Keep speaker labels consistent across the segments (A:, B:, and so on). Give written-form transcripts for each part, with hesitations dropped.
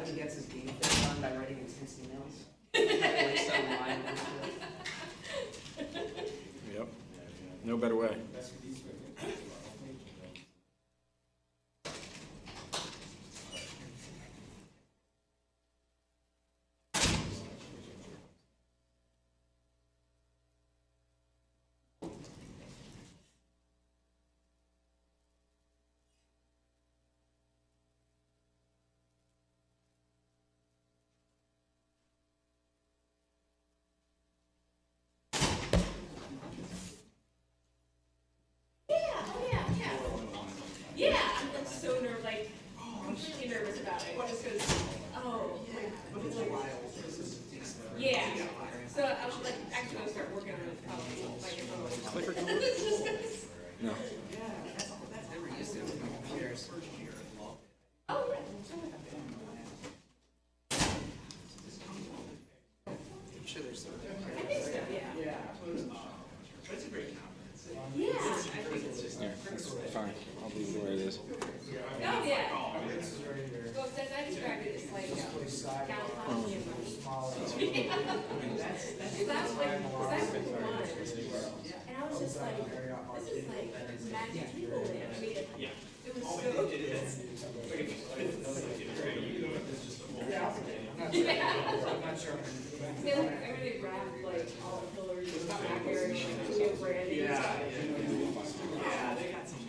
A: Gavin gets his game fix done by writing intense emails. Waste our mind and shit.
B: Yep. No better way.
C: Yeah, I'm like so nervous, like completely nervous about it, just because, oh, yeah. So I was like actually gonna start working on it probably like if I'm
B: No.
A: Never used to it with computers.
C: Oh, right.
A: I'm sure there's some.
C: I think so, yeah.
A: But it's a great conference.
C: Yeah, I think it's just.
B: Here, it's fine. I'll leave it where it is.
C: Oh, yeah. Well, since I described it, it's like CALIcon and money. Because I was like, because I was one, and I was just like, this is like magic people land. I mean, it was so.
A: I'm not sure.
C: They like, I really grabbed like all the pillars and stuff back there and like new branding and stuff.
A: Yeah, they got some.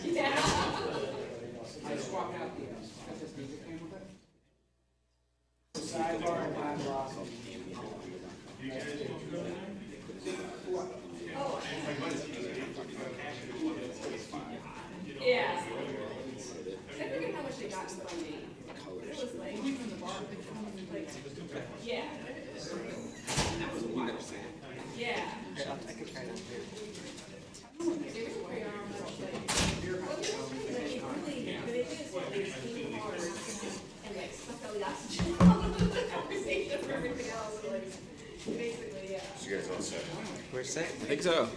C: Yeah.
A: I just walked out the SSD that came with it. Sidebar and time loss.
C: Yeah. I figured how much they got from me. It was like, yeah. Yeah.
A: I could try that too.
C: They were pretty almost like, well, they really, but they just like steam hard and like sucked all the oxygen out of the conversation for everything else. So, like, basically, yeah.
B: You guys all set?
A: We're set?
B: I think so.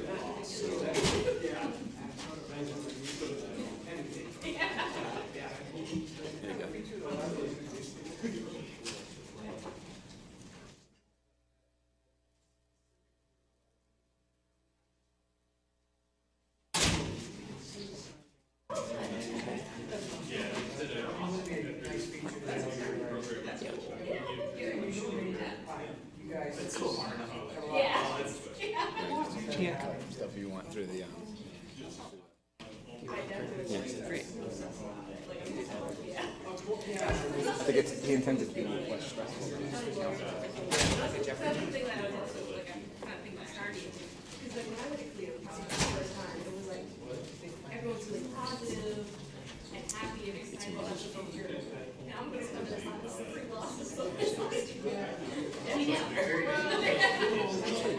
B: There you go.
C: Yeah.
B: Stuff you want through the
A: Great.
B: I think it's he intended to be less stressful.
C: That's the thing that I was also like, I'm kind of thinking about starting. Because like when I went to CALIcon for the first time, it was like everyone's really positive and happy and excited about the future. And I'm going to spend this on this free glasses. So it's not stupid. I mean, yeah.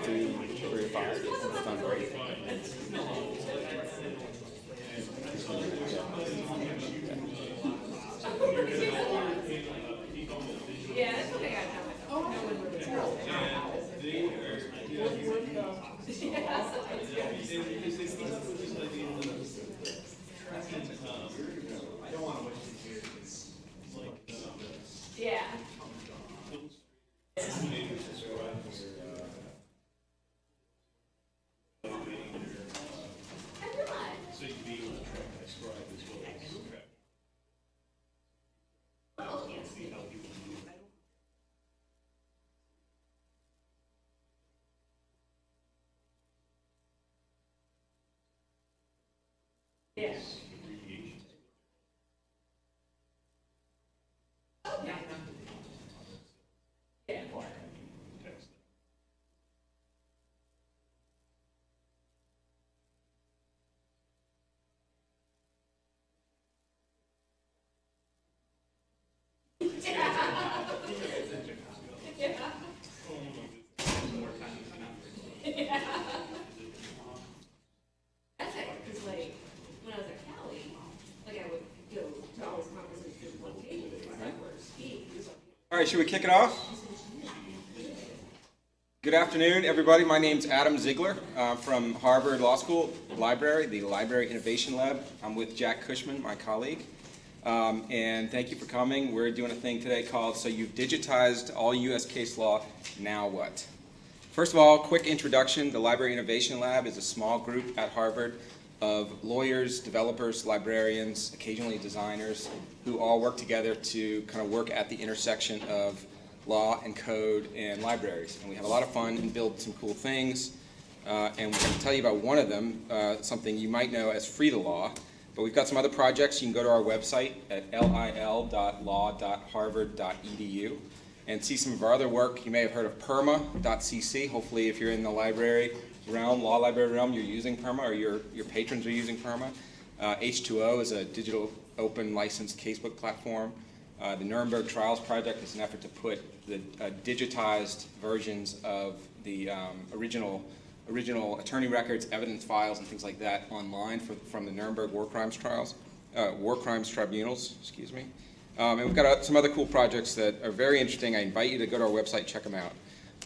B: 3 to 5. It's done great.
C: Yeah, that's what I got to tell myself. No one really tells me how. Yeah. Yes. Okay. Yeah. That's it, because like when I was at Cali, like I would go to all these conferences with one table because I would speak.
B: All right, should we kick it off? Good afternoon, everybody. My name's Adam Ziegler from Harvard Law School Library, the Library Innovation Lab. I'm with Jack Cushman, my colleague. And thank you for coming. We're doing a thing today called So You've Digitized All U.S. Case Law, Now What? First of all, quick introduction. The Library Innovation Lab is a small group at Harvard of lawyers, developers, librarians, occasionally designers, who all work together to kind of work at the intersection of law and code and libraries. And we have a lot of fun and build some cool things. And we're going to tell you about one of them, something you might know as Free the Law. But we've got some other projects. You can go to our website at lil.law.harvard.edu and see some of our other work. You may have heard of perma.cc. Hopefully, if you're in the library realm, law library realm, you're using perma, or your patrons are using perma. H2O is a digital open licensed casebook platform. The Nuremberg Trials Project is an effort to put the digitized versions of the original attorney records, evidence files, and things like that online from the Nuremberg war crimes tribunals, excuse me. And we've got some other cool projects that are very interesting. I invite you to go to our website, check them out.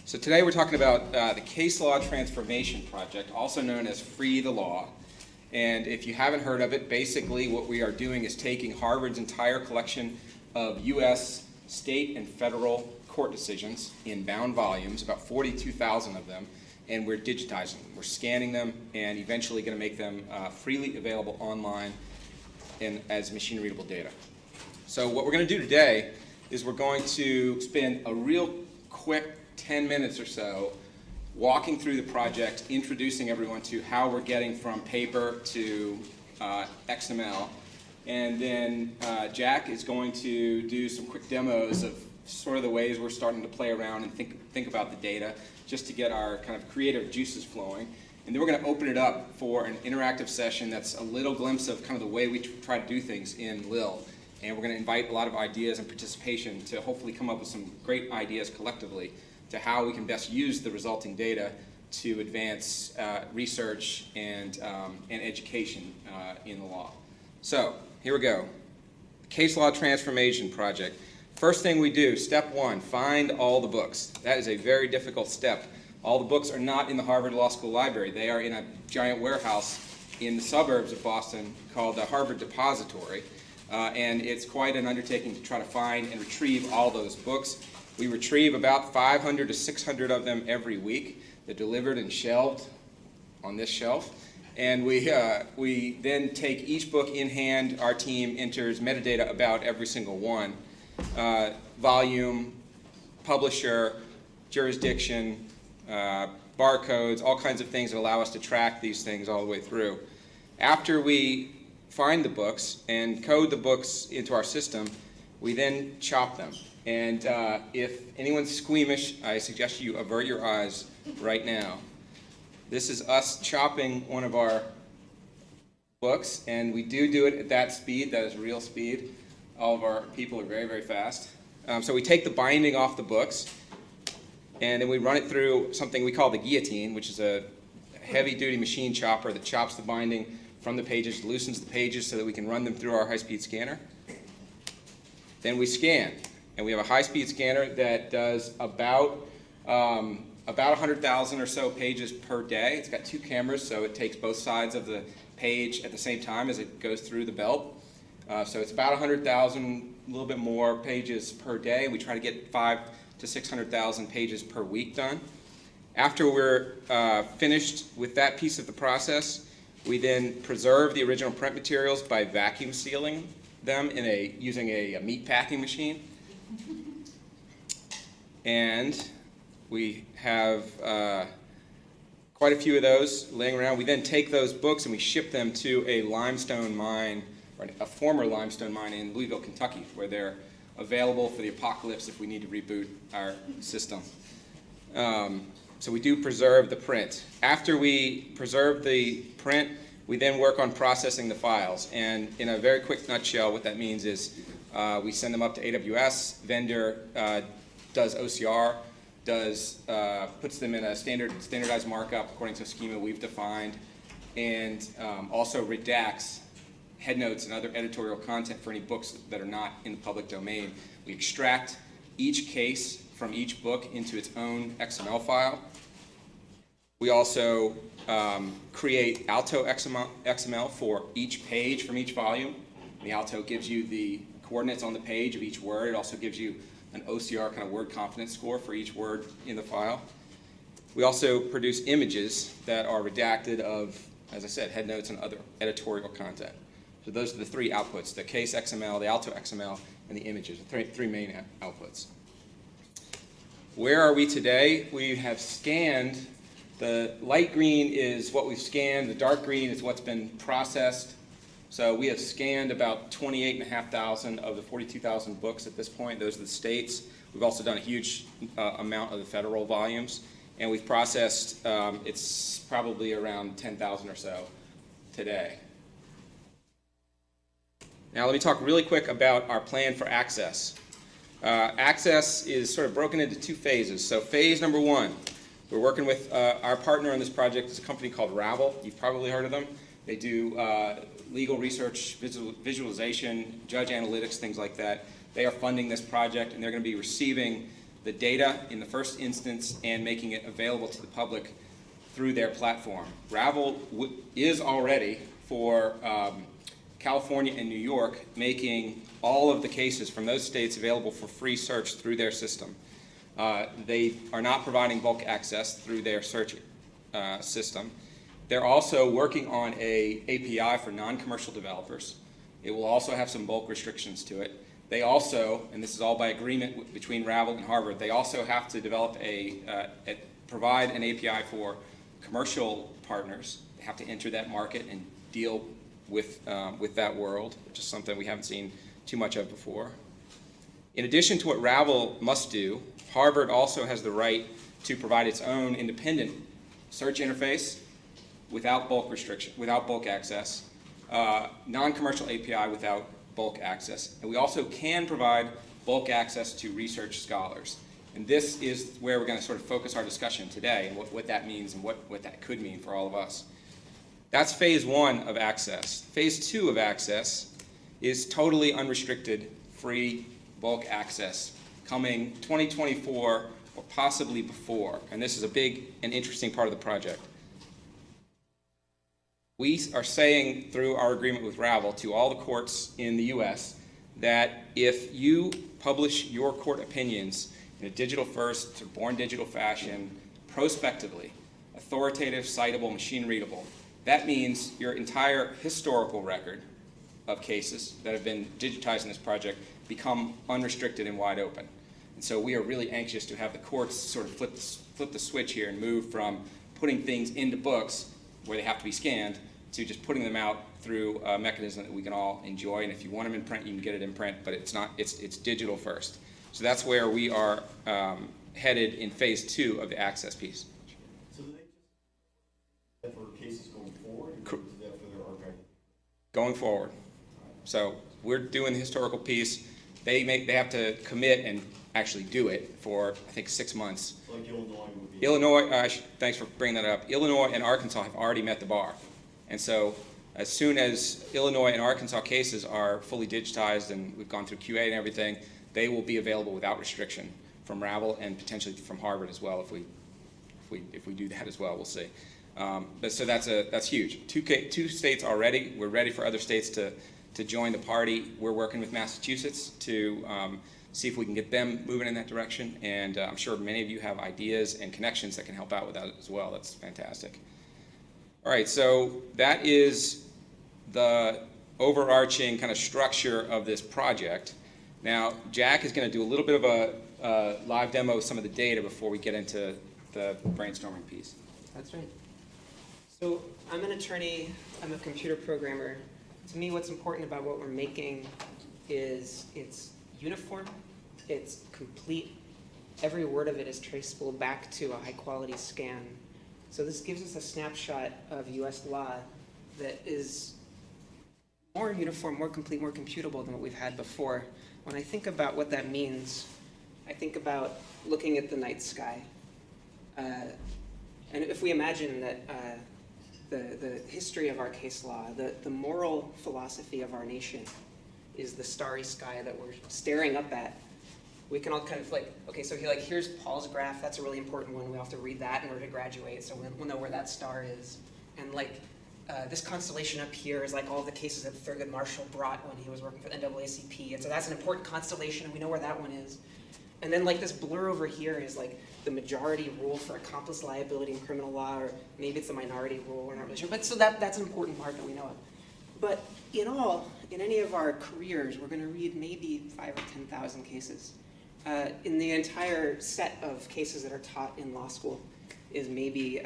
B: So today we're talking about the Case Law Transformation Project, also known as Free the Law. And if you haven't heard of it, basically what we are doing is taking Harvard's entire collection of U.S. state and federal court decisions in bound volumes, about 42,000 of them, and we're digitizing them. We're scanning them and eventually going to make them freely available online as machine-readable data. So what we're going to do today is we're going to spend a real quick 10 minutes or so walking through the project, introducing everyone to how we're getting from paper to XML. And then Jack is going to do some quick demos of sort of the ways we're starting to play around and think about the data, just to get our kind of creative juices flowing. And then we're going to open it up for an interactive session that's a little glimpse of kind of the way we try to do things in LIL. And we're going to invite a lot of ideas and participation to hopefully come up with some great ideas collectively to how we can best use the resulting data to advance research and education in the law. So here we go. Case Law Transformation Project. First thing we do, step one, find all the books. That is a very difficult step. All the books are not in the Harvard Law School Library. They are in a giant warehouse in the suburbs of Boston called the Harvard Depository. And it's quite an undertaking to try to find and retrieve all those books. We retrieve about 500 to 600 of them every week. They're delivered and shelved on this shelf. And we then take each book in hand. Our team enters metadata about every single one. Volume, publisher, jurisdiction, barcodes, all kinds of things that allow us to track these things all the way through. After we find the books and code the books into our system, we then chop them. And if anyone's squeamish, I suggest you avert your eyes right now. This is us chopping one of our books, and we do it at that speed. That is real speed. All of our people are very, very fast. So we take the binding off the books, and then we run it through something we call the guillotine, which is a heavy-duty machine chopper that chops the binding from the pages, loosens the pages so that we can run them through our high-speed scanner. Then we scan, and we have a high-speed scanner that does about 100,000 or so pages per day. It's got two cameras, so it takes both sides of the page at the same time as it goes through the belt. So it's about 100,000, a little bit more pages per day. We try to get 500,000 to 600,000 pages per week done. After we're finished with that piece of the process, we then preserve the original print materials by vacuum sealing them using a meat packing machine. And we have quite a few of those laying around. We then take those books and we ship them to a limestone mine, or a former limestone mine in Louisville, Kentucky, where they're available for the apocalypse if we need to reboot our system. So we do preserve the print. After we preserve the print, we then work on processing the files. And in a very quick nutshell, what that means is we send them up to AWS. Vendor does OCR, puts them in a standardized markup according to a schema we've defined, and also redacts headnotes and other editorial content for any books that are not in the public domain. We extract each case from each book into its own XML file. We also create ALTO XML for each page from each volume. And the ALTO gives you the coordinates on the page of each word. It also gives you an OCR kind of word confidence score for each word in the file. We also produce images that are redacted of, as I said, headnotes and other editorial content. So those are the three outputs, the case XML, the ALTO XML, and the images, the three main outputs. Where are we today? We have scanned, the light green is what we've scanned, the dark green is what's been processed. So we have scanned about 28,500 of the 42,000 books at this point. Those are the states. We've also done a huge amount of the federal volumes. And we've processed, it's probably around 10,000 or so today. Now let me talk really quick about our plan for access. Access is sort of broken into two phases. So phase number one, we're working with our partner on this project is a company called Ravel. You've probably heard of them. They do legal research, visualization, judge analytics, things like that. They are funding this project, and they're going to be receiving the data in the first instance and making it available to the public through their platform. Ravel is already, for California and New York, making all of the cases from those states available for free search through their system. They are not providing bulk access through their search system. They're also working on an API for non-commercial developers. It will also have some bulk restrictions to it. They also, and this is all by agreement between Ravel and Harvard, they also have to develop provide an API for commercial partners. They have to enter that market and deal with that world, which is something we haven't seen too much of before. In addition to what Ravel must do, Harvard also has the right to provide its own independent search interface without bulk restriction, without bulk access, non-commercial API without bulk access. And we also can provide bulk access to research scholars. And this is where we're going to sort of focus our discussion today, and what that means and what that could mean for all of us. That's phase one of access. Phase two of access is totally unrestricted, free bulk access, coming 2024 or possibly before. And this is a big and interesting part of the project. We are saying through our agreement with Ravel to all the courts in the US that if you publish your court opinions in a digital first or born digital fashion, prospectively, authoritative, citable, machine-readable, that means your entire historical record of cases that have been digitized in this project become unrestricted and wide open. And so we are really anxious to have the courts sort of flip the switch here and move from putting things into books where they have to be scanned to just putting them out through a mechanism that we can all enjoy. And if you want them in print, you can get it in print, but it's digital first. So that's where we are headed in phase two of the access piece.
D: So do they just for cases going forward, or is that for their archive?
B: Going forward. So we're doing the historical piece. They have to commit and actually do it for, I think, 6 months.
D: So like Illinois would be.
B: Illinois, thanks for bringing that up. Illinois and Arkansas have already met the bar. And so as soon as Illinois and Arkansas cases are fully digitized and we've gone through QA and everything, they will be available without restriction from Ravel and potentially from Harvard as well if we do that as well. We'll see. But so that's huge. Two states already. We're ready for other states to join the party. We're working with Massachusetts to see if we can get them moving in that direction. And I'm sure many of you have ideas and connections that can help out with that as well. That's fantastic. All right, so that is the overarching kind of structure of this project. Now, Jack is going to do a little bit of a live demo of some of the data before we get into the brainstorming piece.
A: That's right. So I'm an attorney, I'm a computer programmer. To me, what's important about what we're making is it's uniform, it's complete. Every word of it is traceable back to a high-quality scan. So this gives us a snapshot of US law that is more uniform, more complete, more computable than what we've had before. When I think about what that means, I think about looking at the night sky. And if we imagine that the history of our case law, the moral philosophy of our nation is the starry sky that we're staring up at, we can all kind of like, okay, so here's Paul's graph. That's a really important one. We have to read that in order to graduate, so we'll know where that star is. And like, This constellation up here is like all the cases that Thurgood Marshall brought when he was working for the NAACP, and so that's an important constellation, and we know where that one is. And then like this blur over here is like the majority rule for accomplice liability in criminal law, or maybe it's the minority rule, we're not really sure. But so that's an important part that we know of. But in all, in any of our careers, we're going to read maybe 5,000 or 10,000 cases. In the entire set of cases that are taught in law school is maybe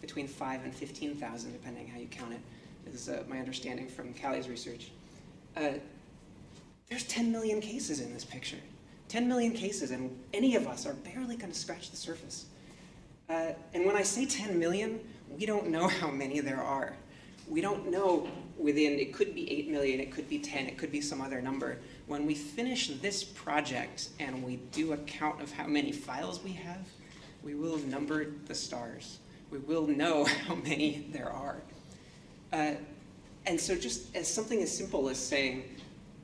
A: between 5,000 and 15,000, depending how you count it, is my understanding from Cali's research. There's 10 million cases in this picture. 10 million cases, and any of us are barely going to scratch the surface. And when I say 10 million, we don't know how many there are. We don't know within, it could be 8 million, it could be 10, it could be some other number. When we finish this project and we do a count of how many files we have, we will have numbered the stars. We will know how many there are. And so just as something as simple as saying,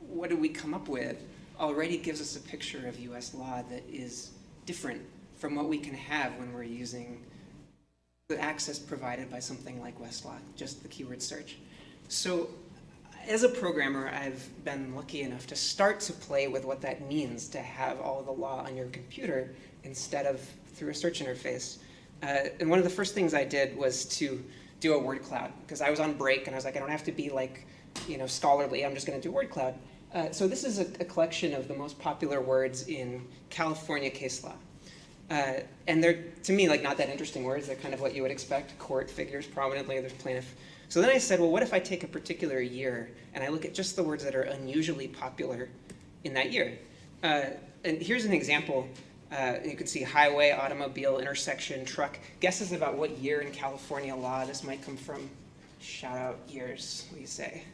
A: what do we come up with, already gives us a picture of US law that is different from what we can have when we're using the access provided by something like Westlaw, just the keyword search. So as a programmer, I've been lucky enough to start to play with what that means to have all the law on your computer instead of through a search interface. And one of the first things I did was to do a word cloud, because I was on break and I was like, I don't have to be like, scholarly, I'm just going to do word cloud. So this is a collection of the most popular words in California case law. And they're, to me, like not that interesting words. They're kind of what you would expect. Court figures prominently, there's plaintiff. So then I said, well, what if I take a particular year and I look at just the words that are unusually popular in that year? And here's an example. You can see highway, automobile, intersection, truck. Guesses about what year in California law this might come from. Shout out years, what do you say?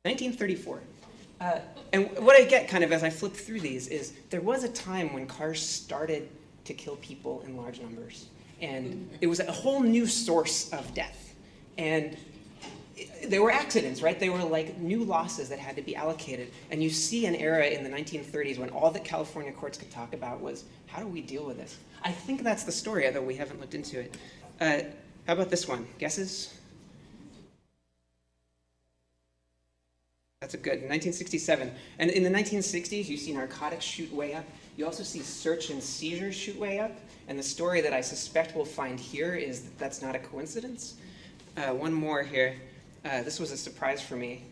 A: 1934. And what I get kind of as I flip through these is there was a time when cars started to kill people in large numbers. And it was a whole new source of death. And they were accidents, right? They were like new losses that had to be allocated. And you see an era in the 1930s when all that California courts could talk about was, how do we deal with this? I think that's the story, although we haven't looked into it. How about this one? Guesses? That's a good, 1967. And in the 1960s, you see narcotics shoot way up. You also see search and seizures shoot way up. And the story that I suspect we'll find here is that that's not a coincidence. One more here. This was a surprise for me.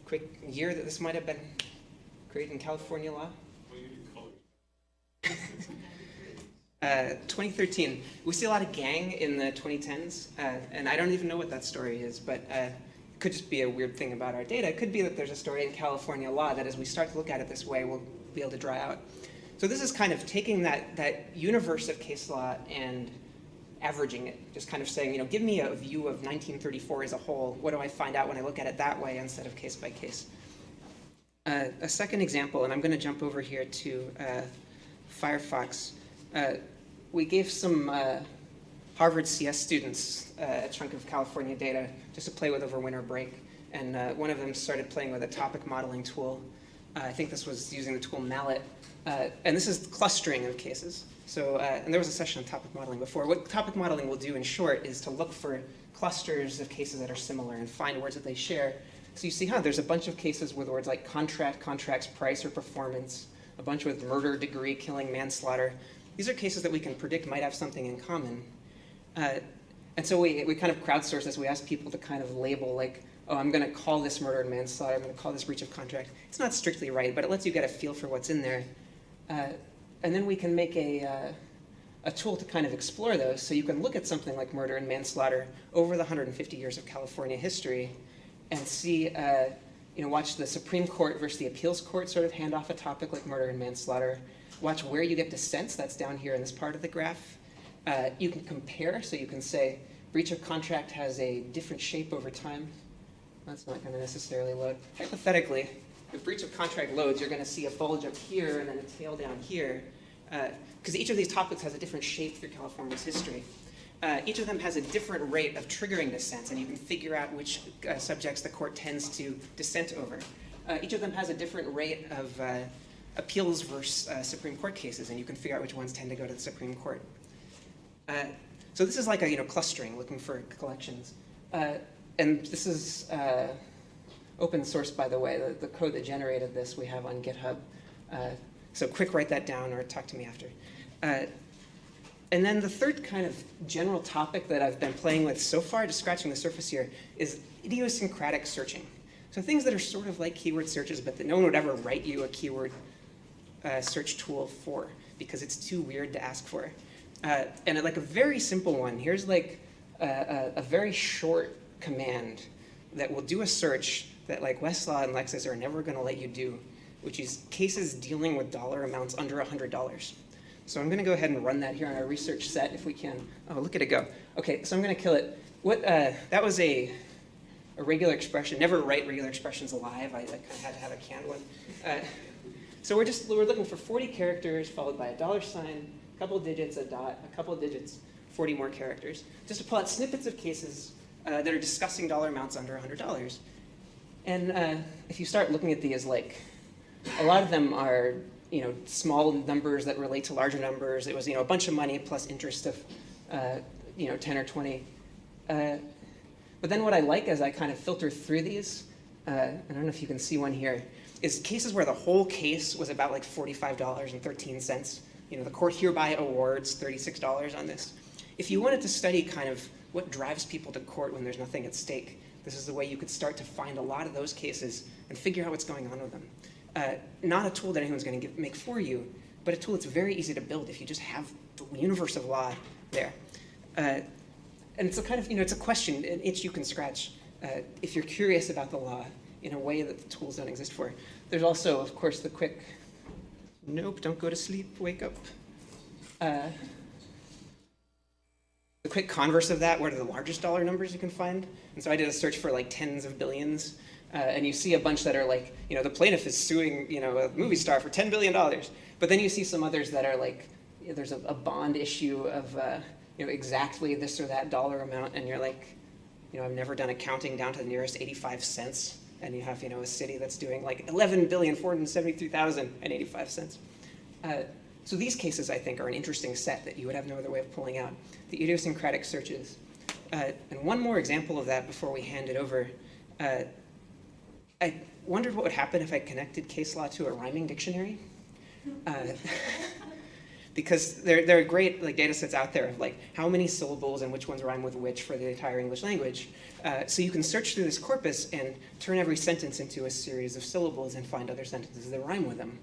A: Quick year that this might have been created in California law. 2013. We see a lot of gang in the 2010s, and I don't even know what that story is, but it could just be a weird thing about our data. It could be that there's a story in California law that as we start to look at it this way, we'll be able to draw out. So this is kind of taking that universe of case law and averaging it, just kind of saying, give me a view of 1934 as a whole. What do I find out when I look at it that way instead of case by case? A second example, and I'm going to jump over here to Firefox. We gave some Harvard CS students a chunk of California data just to play with over winter break. And one of them started playing with a topic modeling tool. I think this was using the tool Mallet. And this is clustering of cases. So, and there was a session on topic modeling before. What topic modeling will do in short is to look for clusters of cases that are similar and find words that they share. So you see, there's a bunch of cases with words like contract, contracts, price, or performance, a bunch with murder, degree, killing, manslaughter. These are cases that we can predict might have something in common. And so we kind of crowdsource this. We ask people to kind of label like, oh, I'm going to call this murder and manslaughter. I'm going to call this breach of contract. It's not strictly right, but it lets you get a feel for what's in there. And then we can make a tool to kind of explore those. So you can look at something like murder and manslaughter over the 150 years of California history and see, watch the Supreme Court versus the appeals court sort of hand off a topic like murder and manslaughter. Watch where you get dissents. That's down here in this part of the graph. You can compare. So you can say breach of contract has a different shape over time. That's not going to necessarily load. Hypothetically, if breach of contract loads, you're going to see a bulge up here and then a tail down here, because each of these topics has a different shape through California's history. Each of them has a different rate of triggering dissents, and you can figure out which subjects the court tends to dissent over. Each of them has a different rate of appeals versus Supreme Court cases, and you can figure out which ones tend to go to the Supreme Court. So this is like a clustering, looking for collections. And this is open source, by the way. The code that generated this we have on GitHub. So quick, write that down or talk to me after. And then the third kind of general topic that I've been playing with so far, just scratching the surface here, is idiosyncratic searching. So things that are sort of like keyword searches, but that no one would ever write you a keyword search tool for, because it's too weird to ask for. And like a very simple one, here's like a very short command that will do a search that like Westlaw and Lexis are never going to let you do, which is cases dealing with dollar amounts under $100. So I'm going to go ahead and run that here on our research set if we can. Oh, look at it go. OK, so I'm going to kill it. That was a regular expression. Never write regular expressions live. I kind of had to have a canned one. So we're looking for 40 characters followed by a $sign, a couple of digits, a dot, a couple of digits, 40 more characters, just to pull out snippets of cases that are discussing dollar amounts under $100. And if you start looking at these, like a lot of them are small numbers that relate to larger numbers. It was a bunch of money plus interest of 10 or 20. But then what I like as I kind of filter through these, I don't know if you can see one here, is cases where the whole case was about like $45.13. The court hereby awards $36 on this. If you wanted to study kind of what drives people to court when there's nothing at stake, this is the way you could start to find a lot of those cases and figure out what's going on with them. Not a tool that anyone's going to make for you, but a tool that's very easy to build if you just have the universe of law there. And it's a kind of, it's a question, an itch you can scratch if you're curious about the law in a way that the tools don't exist for. There's also, of course, the quick, nope, don't go to sleep, wake up. The quick converse of that, what are the largest dollar numbers you can find? And so I did a search for like tens of billions. And you see a bunch that are like, the plaintiff is suing, a movie star for $10 billion. But then you see some others that are like, there's a bond issue of, exactly this or that dollar amount. And you're like, I've never done accounting down to the nearest 85 cents. And you have, a city that's doing like 11,473,085 cents. So these cases, I think, are an interesting set that you would have no other way of pulling out. The idiosyncratic searches. And one more example of that before we hand it over. I wondered what would happen if I connected case law to a rhyming dictionary. Because there are great data sets out there of how many syllables and which ones rhyme with which for the entire English language. So you can search through this corpus and turn every sentence into a series of syllables and find other sentences that rhyme with them.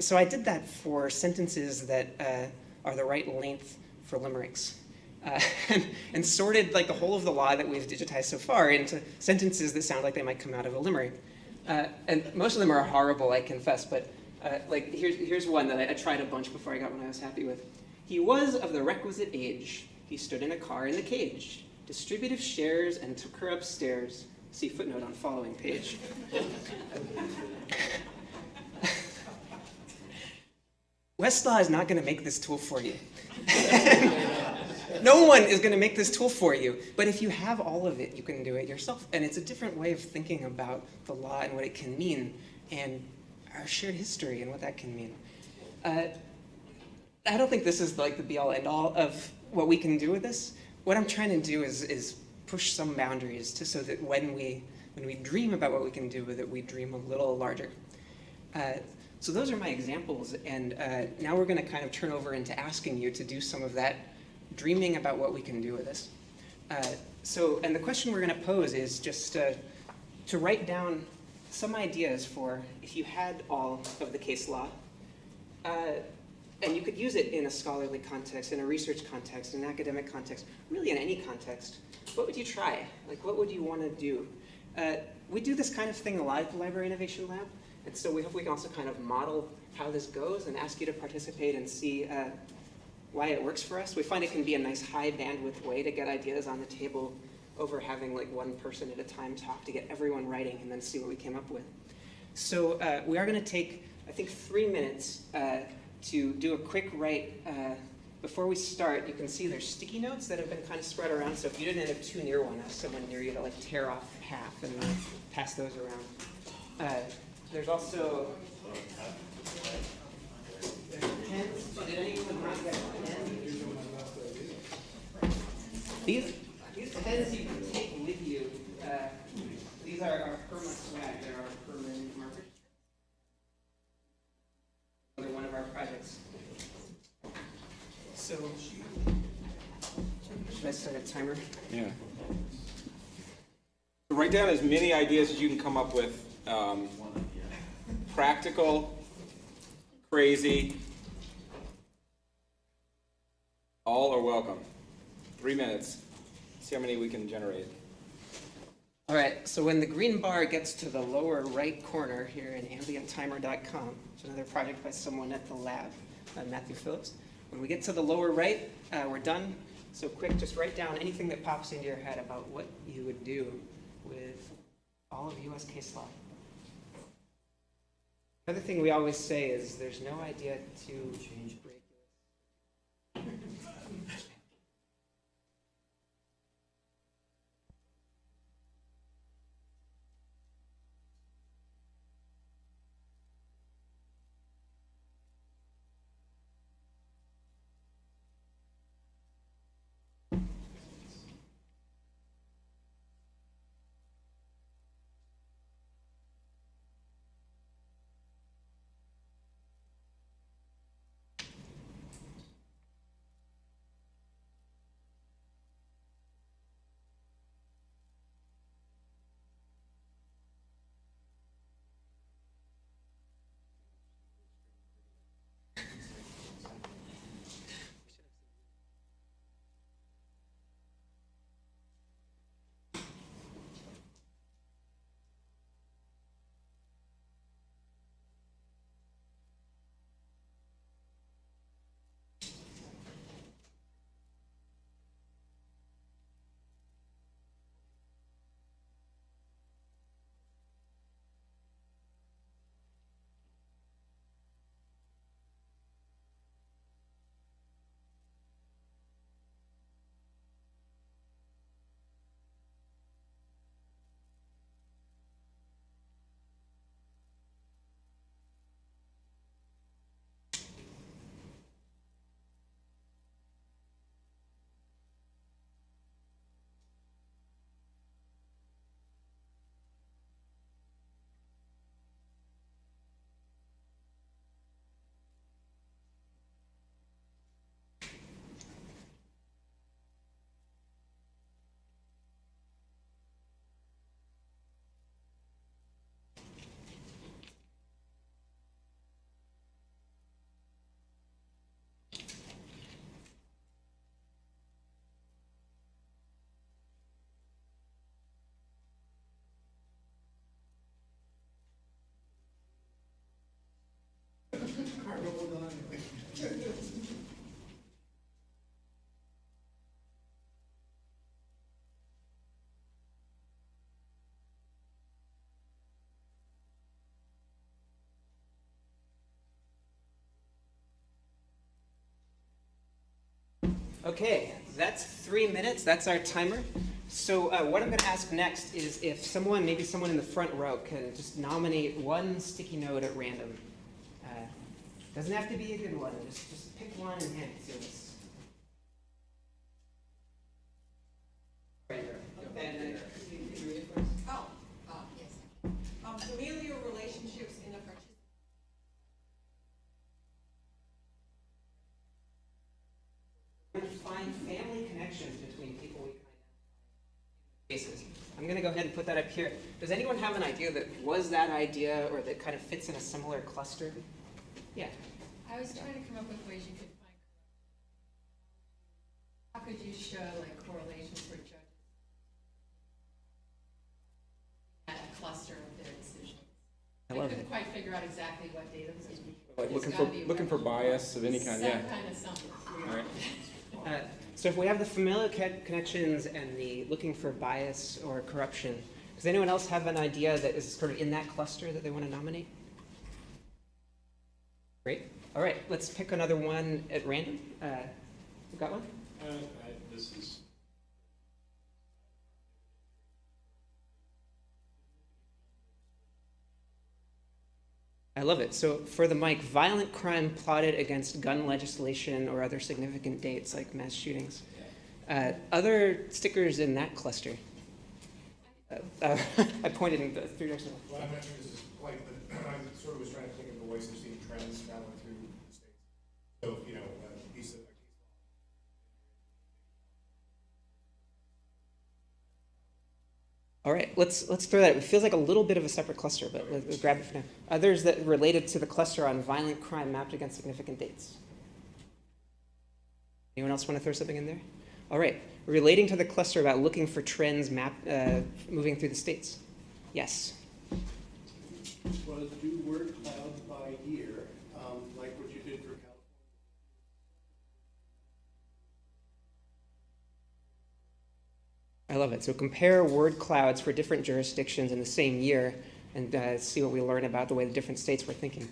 A: So I did that for sentences that are the right length for limericks. And sorted the whole of the law that we've digitized so far into sentences that sound like they might come out of a limerick. And most of them are horrible, I confess, but here's one that I tried a bunch before I got one I was happy with. He was of the requisite age. He stood in a car in the cage. Distributive shares and took her upstairs. See footnote on following page. Westlaw is not going to make this tool for you. No one is going to make this tool for you. But if you have all of it, you can do it yourself. And it's a different way of thinking about the law and what it can mean and our shared history and what that can mean. I don't think this is the be-all, end-all of what we can do with this. What I'm trying to do is push some boundaries so that when we dream about what we can do with it, we dream a little larger. So those are my examples. And now we're going to kind of turn over into asking you to do some of that dreaming about what we can do with this. And the question we're going to pose is just to write down some ideas for if you had all of the case law, and you could use it in a scholarly context, in a research context, in an academic context, really in any context. What would you try? What would you want to do? We do this kind of thing a lot at the Library Innovation Lab, and so we hope we can also kind of model how this goes and ask you to participate and see why it works for us. We find it can be a nice high bandwidth way to get ideas on the table over having one person at a time talk to get everyone writing and then see what we came up with. So we are going to take, I think, 3 minutes to do a quick write. Before we start, you can see there's sticky notes that have been kind of spread around, so if you didn't end up too near one, ask someone near you to tear off half and pass those around. There's also there's pens. Did anyone not get a pen? These pens you can take with you. These are our perma swag. They're our permanent markers. Another one of our projects. So, should I set a timer?
B: Yeah. So write down as many ideas as you can come up with. Practical, crazy, all are welcome. 3 minutes. See how many we can generate.
A: All right, so when the green bar gets to the lower right corner here in ambienttimer.com, it's another project by someone at the lab, Matthew Phillips. When we get to the lower right, we're done. So quick, just write down anything that pops into your head about what you would do with all of US case law. Another thing we always say is there's no idea to change regulation. Okay, that's 3 minutes. That's our timer. So what I'm going to ask next is if someone, maybe someone in the front row, can just nominate one sticky note at random. Doesn't have to be a good one. Just pick one and hand it to us. Right there. And you read it first.
E: Yes. Familial relationships in a
A: We're going to find family connections between people we can identify in cases. I'm going to go ahead and put that up here. Does anyone have an idea that was that idea or that kind of fits in a similar cluster? Yeah.
E: I was trying to come up with ways you could find. How could you show like correlations for judges at a cluster of their decisions?
A: I love
E: couldn't
A: it.
E: quite figure out exactly what data was in.
B: Like
E: It's
B: looking for
E: gotta be
B: bias of any kind, yeah.
E: some kind of something.
B: All right.
A: So if we have the familial connections and the looking for bias or corruption, does anyone else have an idea that is sort of in that cluster that they want to nominate? Great. All right, let's pick another one at random. You got one?
D: This is.
A: I love it. So for the mic, violent crime plotted against gun legislation or other significant dates like mass shootings. Other stickers in that cluster? I pointed in the three directions.
F: What I mentioned is like, I sort of was trying to think of the ways of seeing trends traveling through the states. So, you know, a piece of,
A: All right, let's throw that. It feels like a little bit of a separate cluster, but let's grab it for now. Others that related to the cluster on violent crime mapped against significant dates. Anyone else want to throw something in there? All right, relating to the cluster about looking for trends moving through the states. Yes.
G: Well, do word clouds by year, like what you did for California.
A: I love it. So compare word clouds for different jurisdictions in the same year and see what we learn about the way the different states were thinking.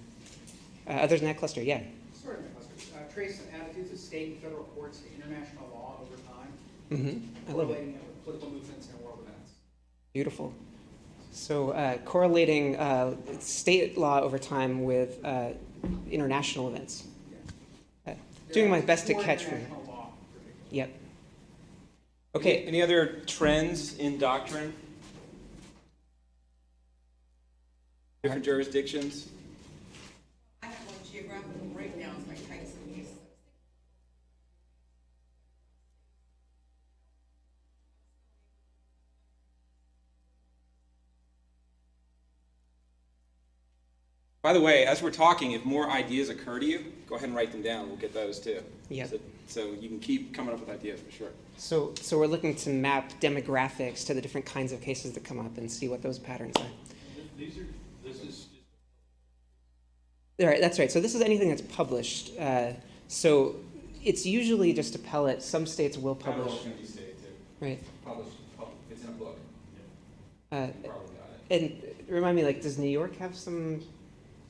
A: Others in that cluster, yeah.
H: Sort of cluster. Trace attitudes of state and federal courts to international law over time.
A: Mm-hmm. I love it.
H: Correlating it with political movements and world events.
A: Beautiful. So correlating state law over time with international events. Doing my best to catch for you.
H: International law, particularly.
A: Yep. Okay.
B: Any other trends in doctrine? Different jurisdictions?
I: I have like geographical breakdowns by types of cases.
B: By the way, as we're talking, if more ideas occur to you, go ahead and write them down. We'll get those too.
A: Yep.
B: So you can keep coming up with ideas for sure.
A: So we're looking to map demographics to the different kinds of cases that come up and see what those patterns are.
G: This is
A: All right, that's right. So this is anything that's published. So it's usually just appellate. Some states will publish.
B: Can be stated too.
A: Right.
B: Published. It's in a book.
A: Uh,
B: Probably got it.
A: and remind me, like, does New York have some?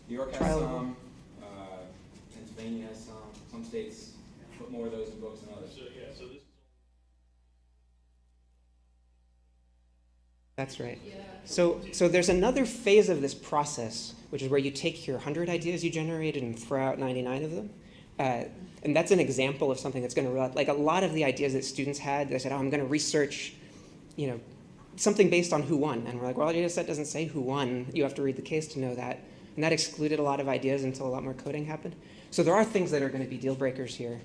B: New York has
A: Trial.
B: some. Pennsylvania has some. Some states put more of those in books than others.
G: so this.
A: That's right.
E: Yeah.
A: So there's another phase of this process, which is where you take your 100 ideas you generated and throw out 99 of them. And that's an example of something that's going to, like, a lot of the ideas that students had, they said, oh, I'm going to research, you know, something based on who won. And we're like, well, your data set doesn't say who won. You have to read the case to know that. And that excluded a lot of ideas until a lot more coding happened. So there are things that are going to be deal breakers here,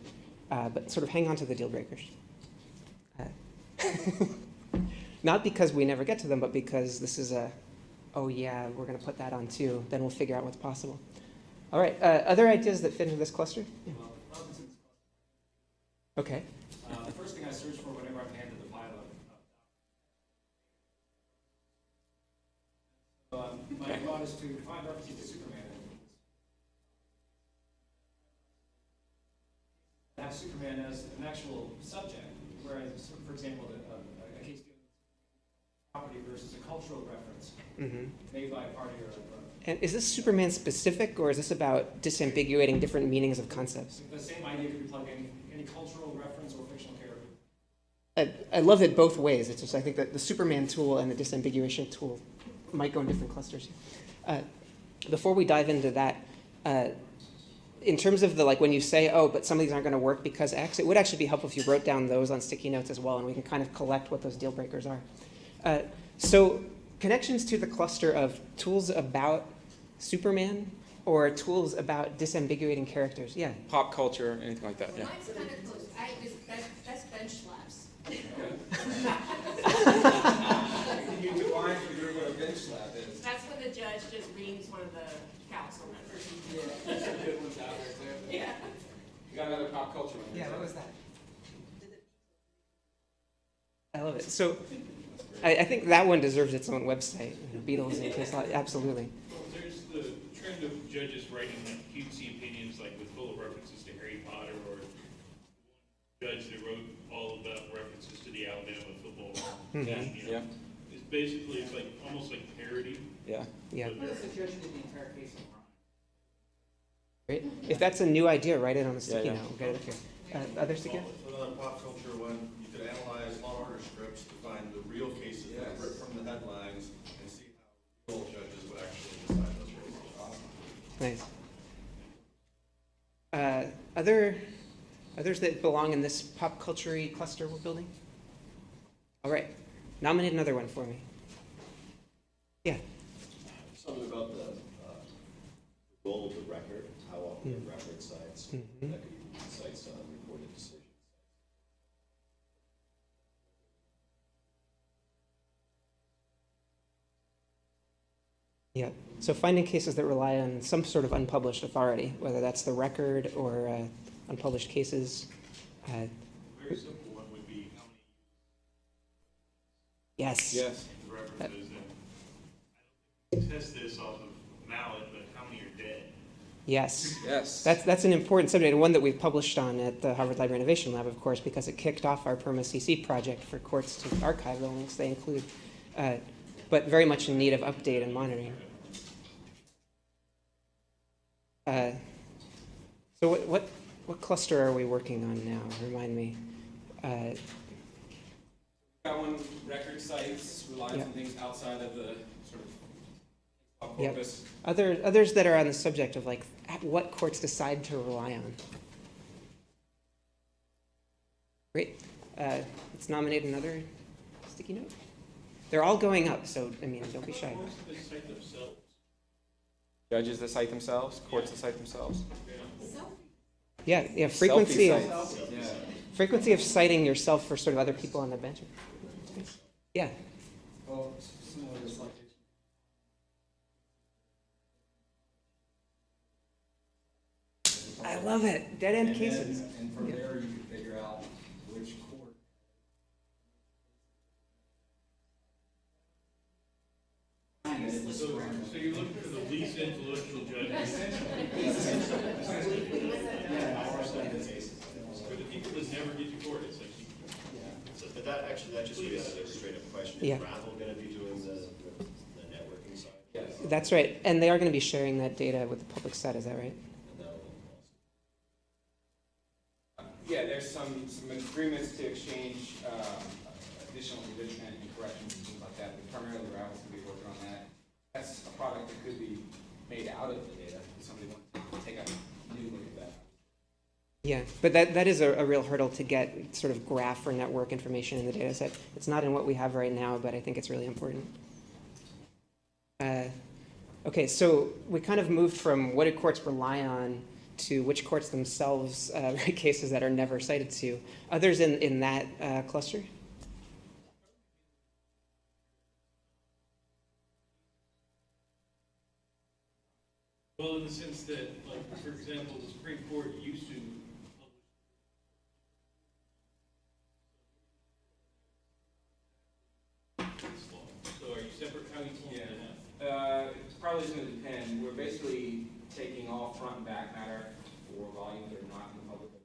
A: but sort of hang on to the deal breakers. Not because we never get to them, but because this is oh yeah, we're going to put that on too. Then we'll figure out what's possible. All right, other ideas that fit into this cluster? Yeah.
F: Robinson's.
A: Okay.
F: The first thing I search for whenever I'm handed the file my thought is to find references to Superman. Have Superman as an actual subject, whereas, for example, a case dealing with property versus a cultural reference made by a party or a.
A: And is this Superman specific, or is this about disambiguating different meanings of concepts?
F: The same idea could be plugged in any cultural reference or fictional character.
A: I love it both ways. It's just I think that the Superman tool and the disambiguation tool might go in different clusters. Before we dive into that, in terms of the, like, when you say, oh, but some of these aren't going to work because X, it would actually be helpful if you wrote down those on sticky notes as well, and we can kind of collect what those deal breakers are. So connections to the cluster of tools about Superman or tools about disambiguating characters. Yeah.
B: Pop culture, anything like that. Yeah.
C: Mine's kind of close. That's bench slaps.
B: Can you define for your what a bench slap is?
C: That's when the judge just reams one of the council members.
H: There's some good ones out there too.
C: Yeah.
B: You got another pop culture one.
A: Yeah, what was that? I love it. So I think that one deserves its own website. Beatles and case law, absolutely.
J: Well, there's the trend of judges writing like cutesy opinions, like with full of references to Harry Potter, or one judge that wrote all about references to the Alabama football team. You know?
B: Yeah.
J: It's basically, it's like almost like parody.
B: Yeah.
A: Yeah.
H: What if the judge did the entire case in rhyme?
A: Great. If that's a new idea, write it on a sticky
B: yeah.
A: note. We'll get it up here. Other sticky notes?
D: Another pop culture one, you could analyze law and order scripts to find the real cases that are ripped from the headlines and see how real judges would actually decide those cases.
A: Nice. Others that belong in this pop culture cluster we're building? All right, nominate another one for me. Yeah.
K: Something about the role of the record, how often the record cites, that could be cites to unrecorded decisions.
A: Yeah, so finding cases that rely on some sort of unpublished authority, whether that's the record or unpublished cases.
J: A very simple one would be how many
A: Yes.
B: Yes.
J: references, and I don't think we test this off of mallet, but how many are dead?
A: Yes.
B: Yes.
A: That's an important subject, and one that we've published on at the Harvard Library Innovation Lab, of course, because it kicked off our PERMA-CC project for courts to archive the links they include, but very much in need of update and monitoring. So what cluster are we working on now? Remind me.
B: Got one, record sites, relies
A: Yep.
B: on things outside of the sort of
A: Yep.
B: corpus.
A: Others that are on the subject of like what courts decide to rely on. Great. Let's nominate another sticky note. They're all going up, so I mean, don't be shy.
J: Most of them cite themselves.
B: Judges that cite themselves, courts that cite themselves.
A: Yeah, frequency
B: Selfie
A: of,
B: sites. Yeah.
A: frequency of citing yourself for sort of other people on the bench. Yeah.
F: Well, similar to citation.
A: I love it. Dead end cases.
F: And from
A: Yeah.
F: there, you can figure out which court.
J: So you're looking for the least influential judges, for the people that never get to court, it's like,
K: But that just raises a straight up question.
A: Yeah.
K: Is Ravel going to be doing the networking side?
B: Yes.
A: That's right. And they are going to be sharing that data with the public set, is that right?
K: And that will
B: Yeah, there's some agreements to exchange additional revision and corrections and things like that, but primarily Ravel's going to be working on that. That's a product that could be made out of the data if somebody wants to take a new look at that.
A: Yeah, but that is a real hurdle to get sort of graph or network information in the data set. It's not in what we have right now, but I think it's really important. Okay, so we kind of moved from what do courts rely on to which courts themselves write cases that are never cited to. Others in that cluster?
J: well, in the sense that, like, for example, the Supreme Court used to publish case law. So are you separate, how are you pulling that out?
B: It's probably going to depend. We're basically taking all front and back matter for volumes that are not in the public domain.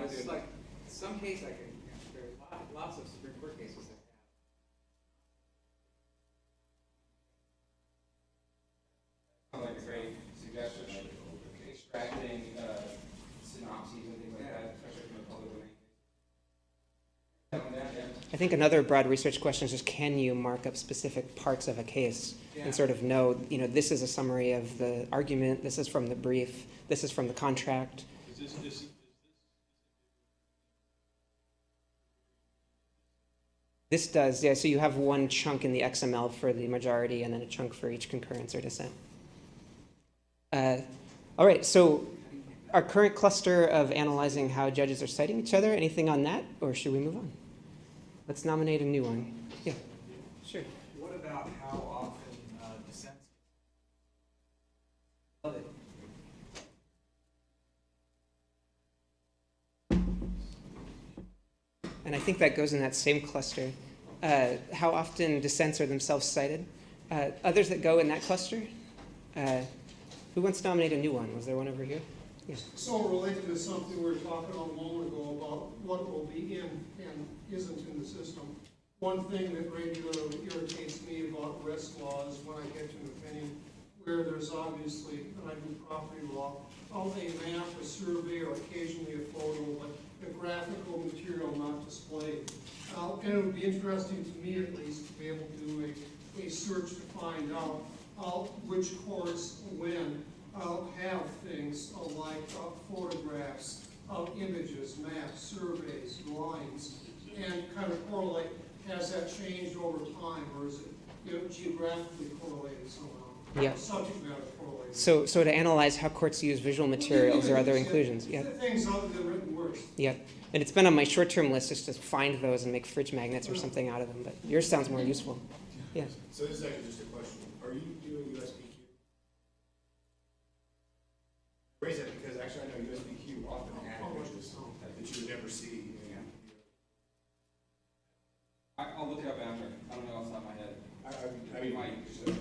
H: It's like, some case I can, there are lots of Supreme Court cases that
B: Sounds like a great suggestion, extracting synopses and things like that, especially from the public domain.
A: I think another broad research question is just can you mark up specific parts of a case and sort of know, this is a summary of the argument, this is from the brief, this is from the contract.
J: Is this
A: This does, yeah, so you have one chunk in the XML for the majority and then a chunk for each concurrence or dissent. All right, so our current cluster of analyzing how judges are citing each other, anything on that, or should we move on? Let's nominate a new one. Yeah, sure.
H: What about how often dissents? Love it.
A: And I think that goes in that same cluster. How often dissents are themselves cited? Others that go in that cluster? Who wants to nominate a new one? Was there one over here? Yes.
L: So related to something we were talking a moment ago about what will be in and isn't in the system. One thing that regularly irritates me about risk laws when I get to an opinion, where there's obviously, and I do property law, of a map, a survey, or occasionally a photo, but a graphical material not displayed. And it would be interesting to me at least to be able to do a search to find out which courts, when, have things like photographs, images, maps, surveys, drawings, and kind of correlate, has that changed over time, or is it geographically correlated somehow?
A: Yeah.
L: Subject matter correlated.
A: So to analyze how courts use visual materials or other inclusions, yeah.
L: Things other than written words.
A: Yeah, and it's been on my short-term list just to find those and make fridge magnets or something out of them, but yours sounds more useful. Yeah.
D: So this is actually just a question. Are you doing USBQ? I raise that because actually I know USBQ often had images that you would never see.
B: I'll look it up after. I don't know off the top of my head.
D: I mean,
B: Mike.
D: just out of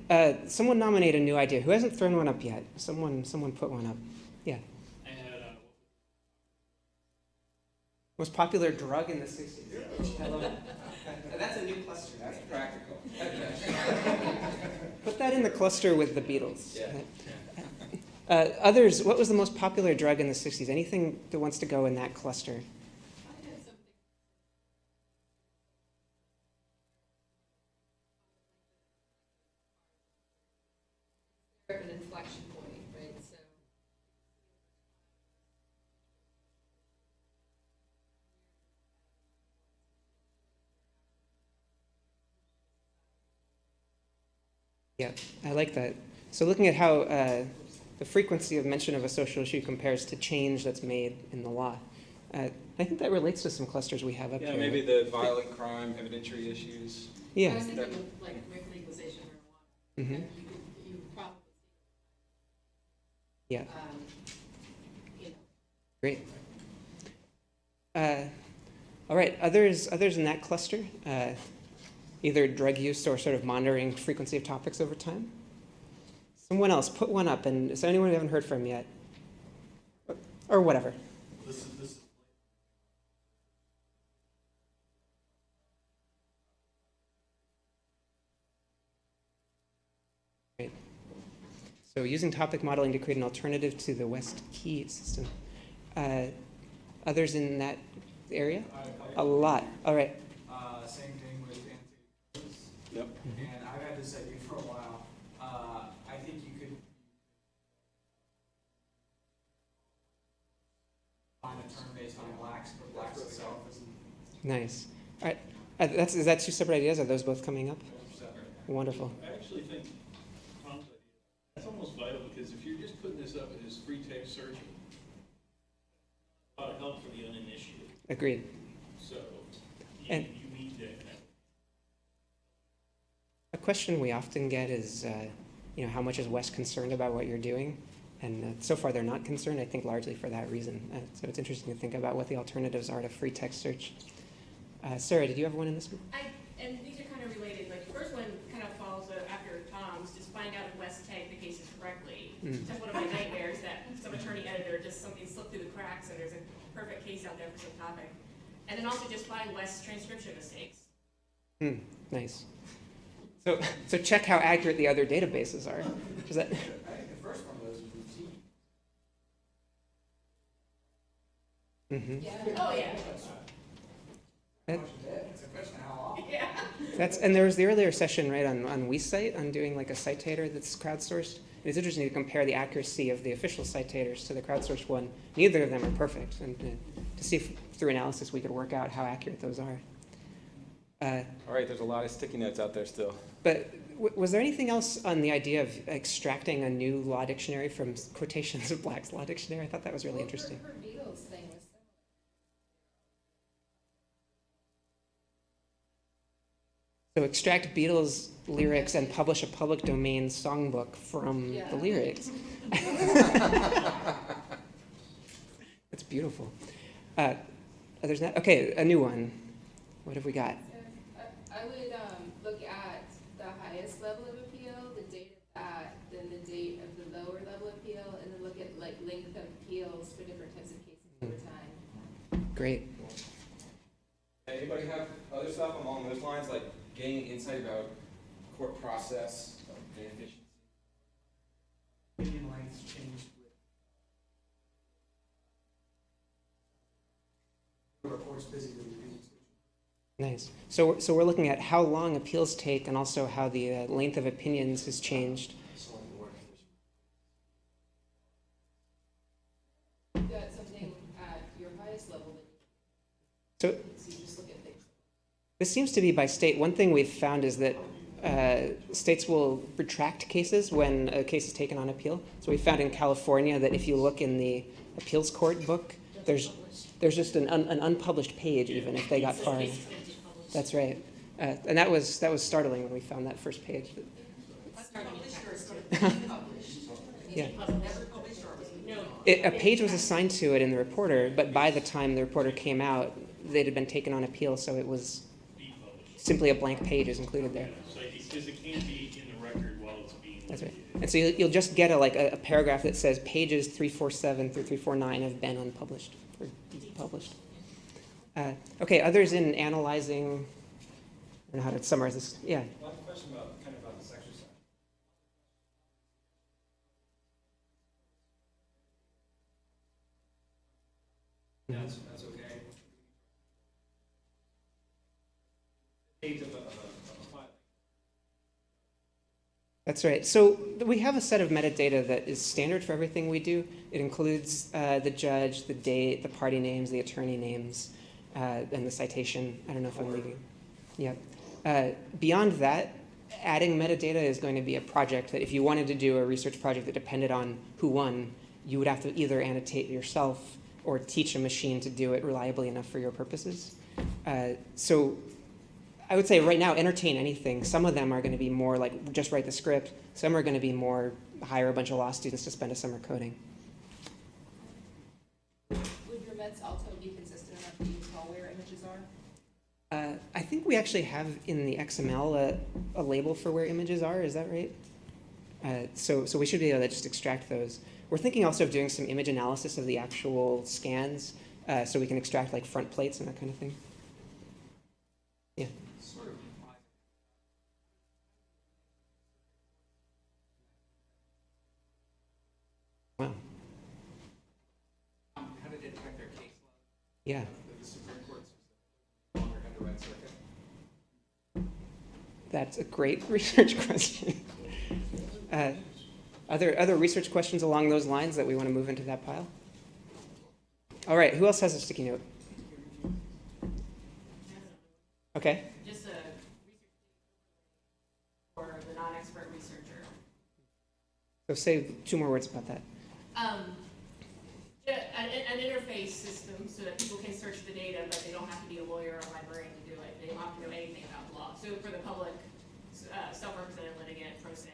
D: curiosity.
A: Someone nominate a new idea. Who hasn't thrown one up yet? Someone put one up. Yeah.
J: I had,
A: Most popular drug in the 60s. I love it. That's a new cluster.
B: That's practical.
A: Put that in the cluster with the Beatles.
B: Yeah.
A: Others, what was the most popular drug in the 60s? Anything that wants to go in that cluster?
E: I had something. An inflection point, right? So.
A: Yeah, I like that. So looking at how the frequency of mention of a social issue compares to change that's made in the law. I think that relates to some clusters we have up
B: Yeah,
A: here.
B: maybe the violent crime, evidentiary issues.
E: I
A: Yeah.
E: was thinking of like legalization of marijuana.
A: Mhm.
E: And you probably
A: Yeah.
E: you know.
A: Great. All right, others in that cluster, either drug use or sort of monitoring frequency of topics over time. Someone else, put one up, and is there anyone we haven't heard from yet? Or whatever.
D: This is
A: Great. So using topic modeling to create an alternative to the West Key system. Others in that area? A lot. All right.
F: Same thing with anti.
B: Yep.
F: And I've had this idea for a while. I think you could find a term based on blacks, but blacks itself isn't
A: Nice. All right. Is that two separate ideas? Are those both coming up?
F: separate.
A: Wonderful.
J: I actually think Tom's idea, that's almost vital, because if you're just putting this up as free text searching, a lot of help for the uninitiated.
A: Agreed.
J: So
A: And-
J: you need that.
A: A question we often get is, how much is Wes concerned about what you're doing? And so far they're not concerned, I think largely for that reason. So it's interesting to think about what the alternatives are to free text search. Sarah, did you have one in this group?
C: And these are kind of related, like the first one kind of follows after Tom's, just find out if Wes tagged the cases correctly. That's one of my nightmares, that some attorney editor, just something slipped through the cracks and there's a perfect case out there for some topic. And then also just find Wes transcription mistakes.
A: Nice. So check how accurate the other databases are. Is that?
F: I think the first one of those is routine.
A: Mm-hmm.
C: Oh, yeah.
F: It's a question of how often.
C: Yeah.
A: And there was the earlier session, right, on WeCite, on doing like a citator that's crowdsourced. And it's interesting to compare the accuracy of the official citators to the crowdsourced one. Neither of them are perfect, and to see if through analysis we could work out how accurate those are.
B: All right, there's a lot of sticky notes out there still.
A: But was there anything else on the idea of extracting a new law dictionary from quotations of Black's Law Dictionary? I thought that was really interesting.
E: Her Beatles thing was
A: So extract Beatles lyrics and publish a public domain songbook from the lyrics. That's beautiful. There's not, okay, a new one. What have we got?
M: I would look at the highest level of appeal, the date of that, then the date of the lower level appeal, and then look at like length of appeals for different types of cases over time.
A: Great.
B: Anybody have other stuff along those lines, like gaining insight about court process and efficiency.
H: Opinion lengths changed with. Courts busy with reading.
A: Nice. So we're looking at how long appeals take and also how the length of opinions has changed.
M: You've got something at your highest level
A: So
M: that you just look at things.
A: this seems to be by state. One thing we've found is that states will retract cases when a case is taken on appeal. So we found in California that if you look in the appeals court book, there's just an unpublished page even if they got far. That's right. And that was startling when we found that first page. Yeah. A page was assigned to it in the reporter, but by the time the reporter came out, they'd had been taken on appeal, so it was simply a blank page is included there.
J: So because it can't be in the record while it's being.
A: That's right. And so you'll just get a paragraph that says pages 347 through 349 have been unpublished or depublished. Okay, others in analyzing, I don't know how to summarize this. Yeah.
F: One question about this exercise. That's okay. Date of a file.
A: That's right. So we have a set of metadata that is standard for everything we do. It includes the judge, the date, the party names, the attorney names, and the citation. I don't know if I'm leaving. Yeah. Beyond that, adding metadata is going to be a project that if you wanted to do a research project that depended on who won, you would have to either annotate yourself or teach a machine to do it reliably enough for your purposes. So I would say right now, entertain anything. Some of them are going to be more like just write the script. Some are going to be more hire a bunch of law students to spend a summer coding.
M: Would your Mets ALTO be consistent enough to use all where images are?
A: I think we actually have in the XML a label for where images are. Is that right? So we should be able to just extract those. We're thinking also of doing some image analysis of the actual scans, so we can extract like front plates and that kind of thing. Yeah. Wow.
H: How to detect their case law?
A: Yeah.
H: The Supreme Court's longer had the right circuit.
A: That's a great research question. Other research questions along those lines that we want to move into that pile? All right, who else has a sticky note? Okay.
C: Just a research for the non-expert researcher.
A: So say 2 more words about that.
C: An interface system so that people can search the data, but they don't have to be a lawyer or a librarian to do it. They don't have to know anything about law. So for the public, self-represented litigant, pro se,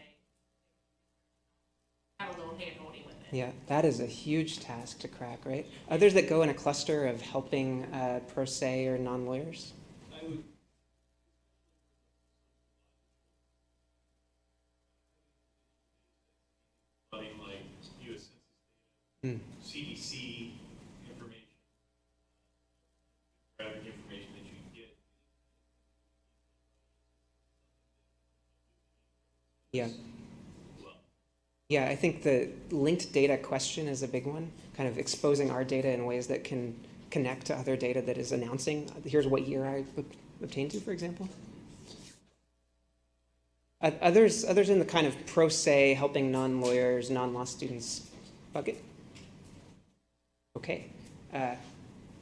C: have a little hand-holding with it.
A: Yeah, that is a huge task to crack, right? Others that go in a cluster of helping pro se or non-lawyers?
J: I would. Like U.S. Census data, CDC information, graphic information that you can get.
A: Yeah. Yeah, I think the linked data question is a big one, kind of exposing our data in ways that can connect to other data that is announcing, here's what year I obtained to, for example. Others in the kind of pro se, helping non-lawyers, non-law students bucket? Okay.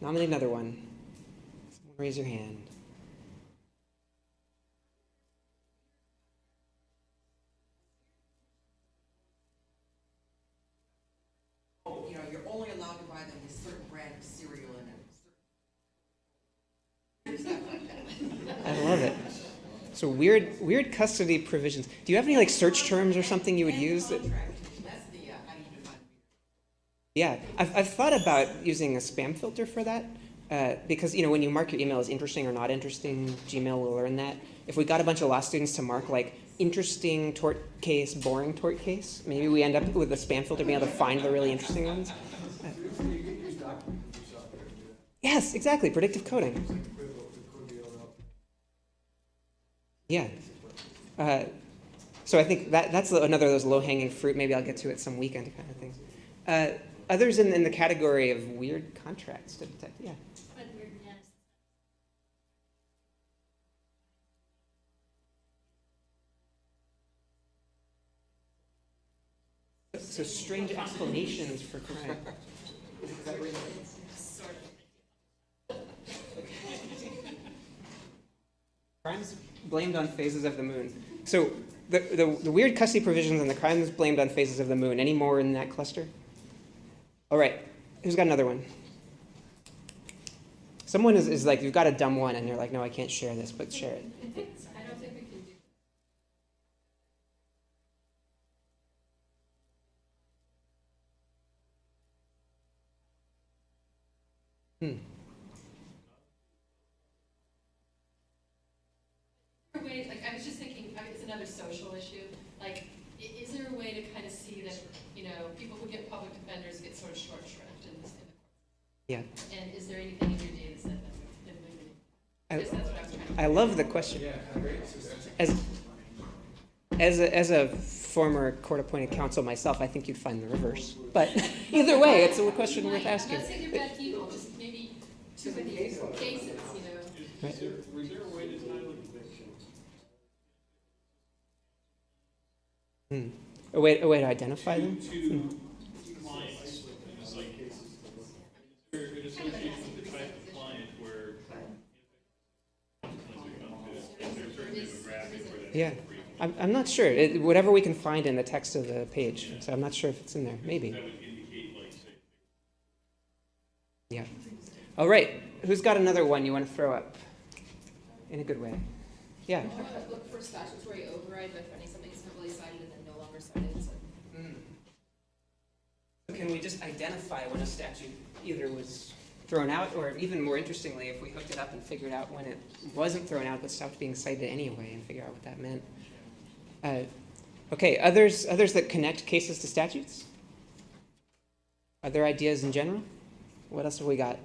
A: Nominate another one. Someone raise your hand.
I: You know, you're only allowed to buy them with certain brand of cereal in it. Stuff like that.
A: I love it. So weird custody provisions. Do you have any like search terms or something you would use?
I: That's the, how do you define?
A: Yeah, I've thought about using a spam filter for that because, you know, when you mark your email as interesting or not interesting, Gmail will learn that. If we got a bunch of law students to mark like interesting tort case, boring tort case, maybe we end up with a spam filter being able to find the really interesting ones. Yes, exactly, predictive coding. Yeah. So I think that's another of those low-hanging fruit. Maybe I'll get to it some weekend kind of things. Others in the category of weird contracts to detect. Yeah. So strange explanations for crime. Is that what crimes blamed on phases of the moon. So the weird custody provisions and the crimes blamed on phases of the moon. Any more in that cluster? All right. Who's got another one? Someone is like, you've got a dumb one, and they're like, no, I can't share this, but share it.
E: I don't think we can do. Way, like, I was just thinking, it's another social issue. Like, is there a way to kind of see that, you know, people who get public defenders get sort of short shrift in the courts?
A: Yeah.
E: And is there anything in your data set that limiting?
A: I
E: That's what I was trying to.
A: I love the question. As a former court-appointed counsel myself, I think you'd find the reverse. But either way, it's a question worth asking.
E: I'm not saying you're bad people, just maybe too many cases, you know.
A: Right.
J: Was there a way to title it?
A: A way to identify them?
J: To clients, it's like, is there an association with the type of client where is there a certain demographic where that's
A: Yeah.
J: appropriate?
A: I'm not sure. Whatever we can find in the text of the page. So I'm not sure if it's in there. Maybe.
J: That would indicate, like, say,
A: Yeah. All right. Who's got another one you want to throw up? In a good way. Yeah.
E: I want to look for statutory override by finding something that's heavily cited and then no longer cited. So.
A: Can we just identify when a statute either was thrown out, or even more interestingly, if we hooked it up and figured out when it wasn't thrown out but stopped being cited anyway and figure out what that meant? Okay, others that connect cases to statutes? Other ideas in general? What else have we got?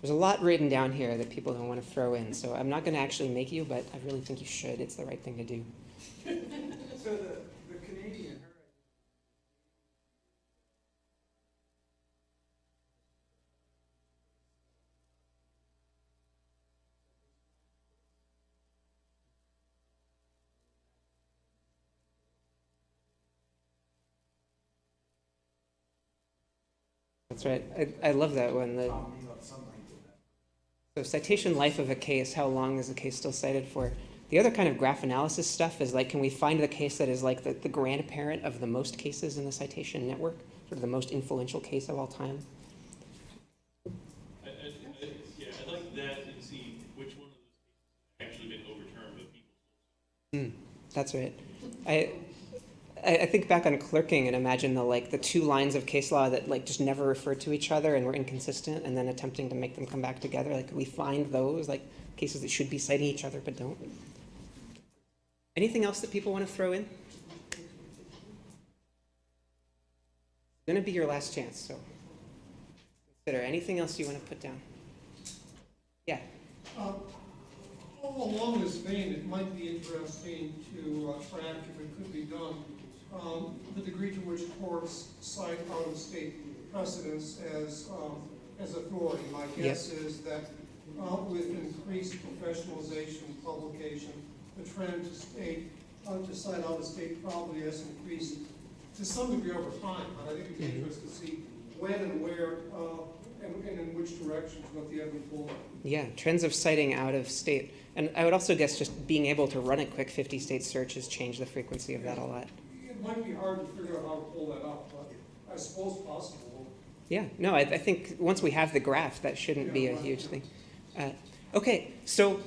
A: There's a lot written down here that people don't want to throw in, so I'm not going to actually make you, but I really think you should. It's the right thing to do.
L: So the Canadian,
A: That's right. I love that one. So citation life of a case, how long is the case still cited for? The other kind of graph analysis stuff is like, can we find the case that is like the grandparent of the most cases in the citation network? Sort of the most influential case of all time?
J: I'd like that and see which one of those cases has actually been overturned, but people.
A: That's right. I think back on clerking and imagine the two lines of case law that like just never referred to each other and were inconsistent, and then attempting to make them come back together. Like, could we find those like cases that should be citing each other but don't? Anything else that people want to throw in? It's going to be your last chance, so consider anything else you want to put down. Yeah.
L: all along this vein, it might be interesting to track, if it could be done, the degree to which courts cite out-of-state precedents as authority. My guess is that with increased professionalization and publication, the trend to cite out-of-state probably has increased to some degree over time. And I think it'd be interesting to see when and where and in which directions, what the evidence will.
A: Yeah, trends of citing out of state. And I would also guess just being able to run a quick 50-state search has changed the frequency of that a lot.
L: It might be hard to figure out how to pull that up, but I suppose possible.
A: Yeah, no, I think once we have the graph, that shouldn't be a huge thing. Okay, so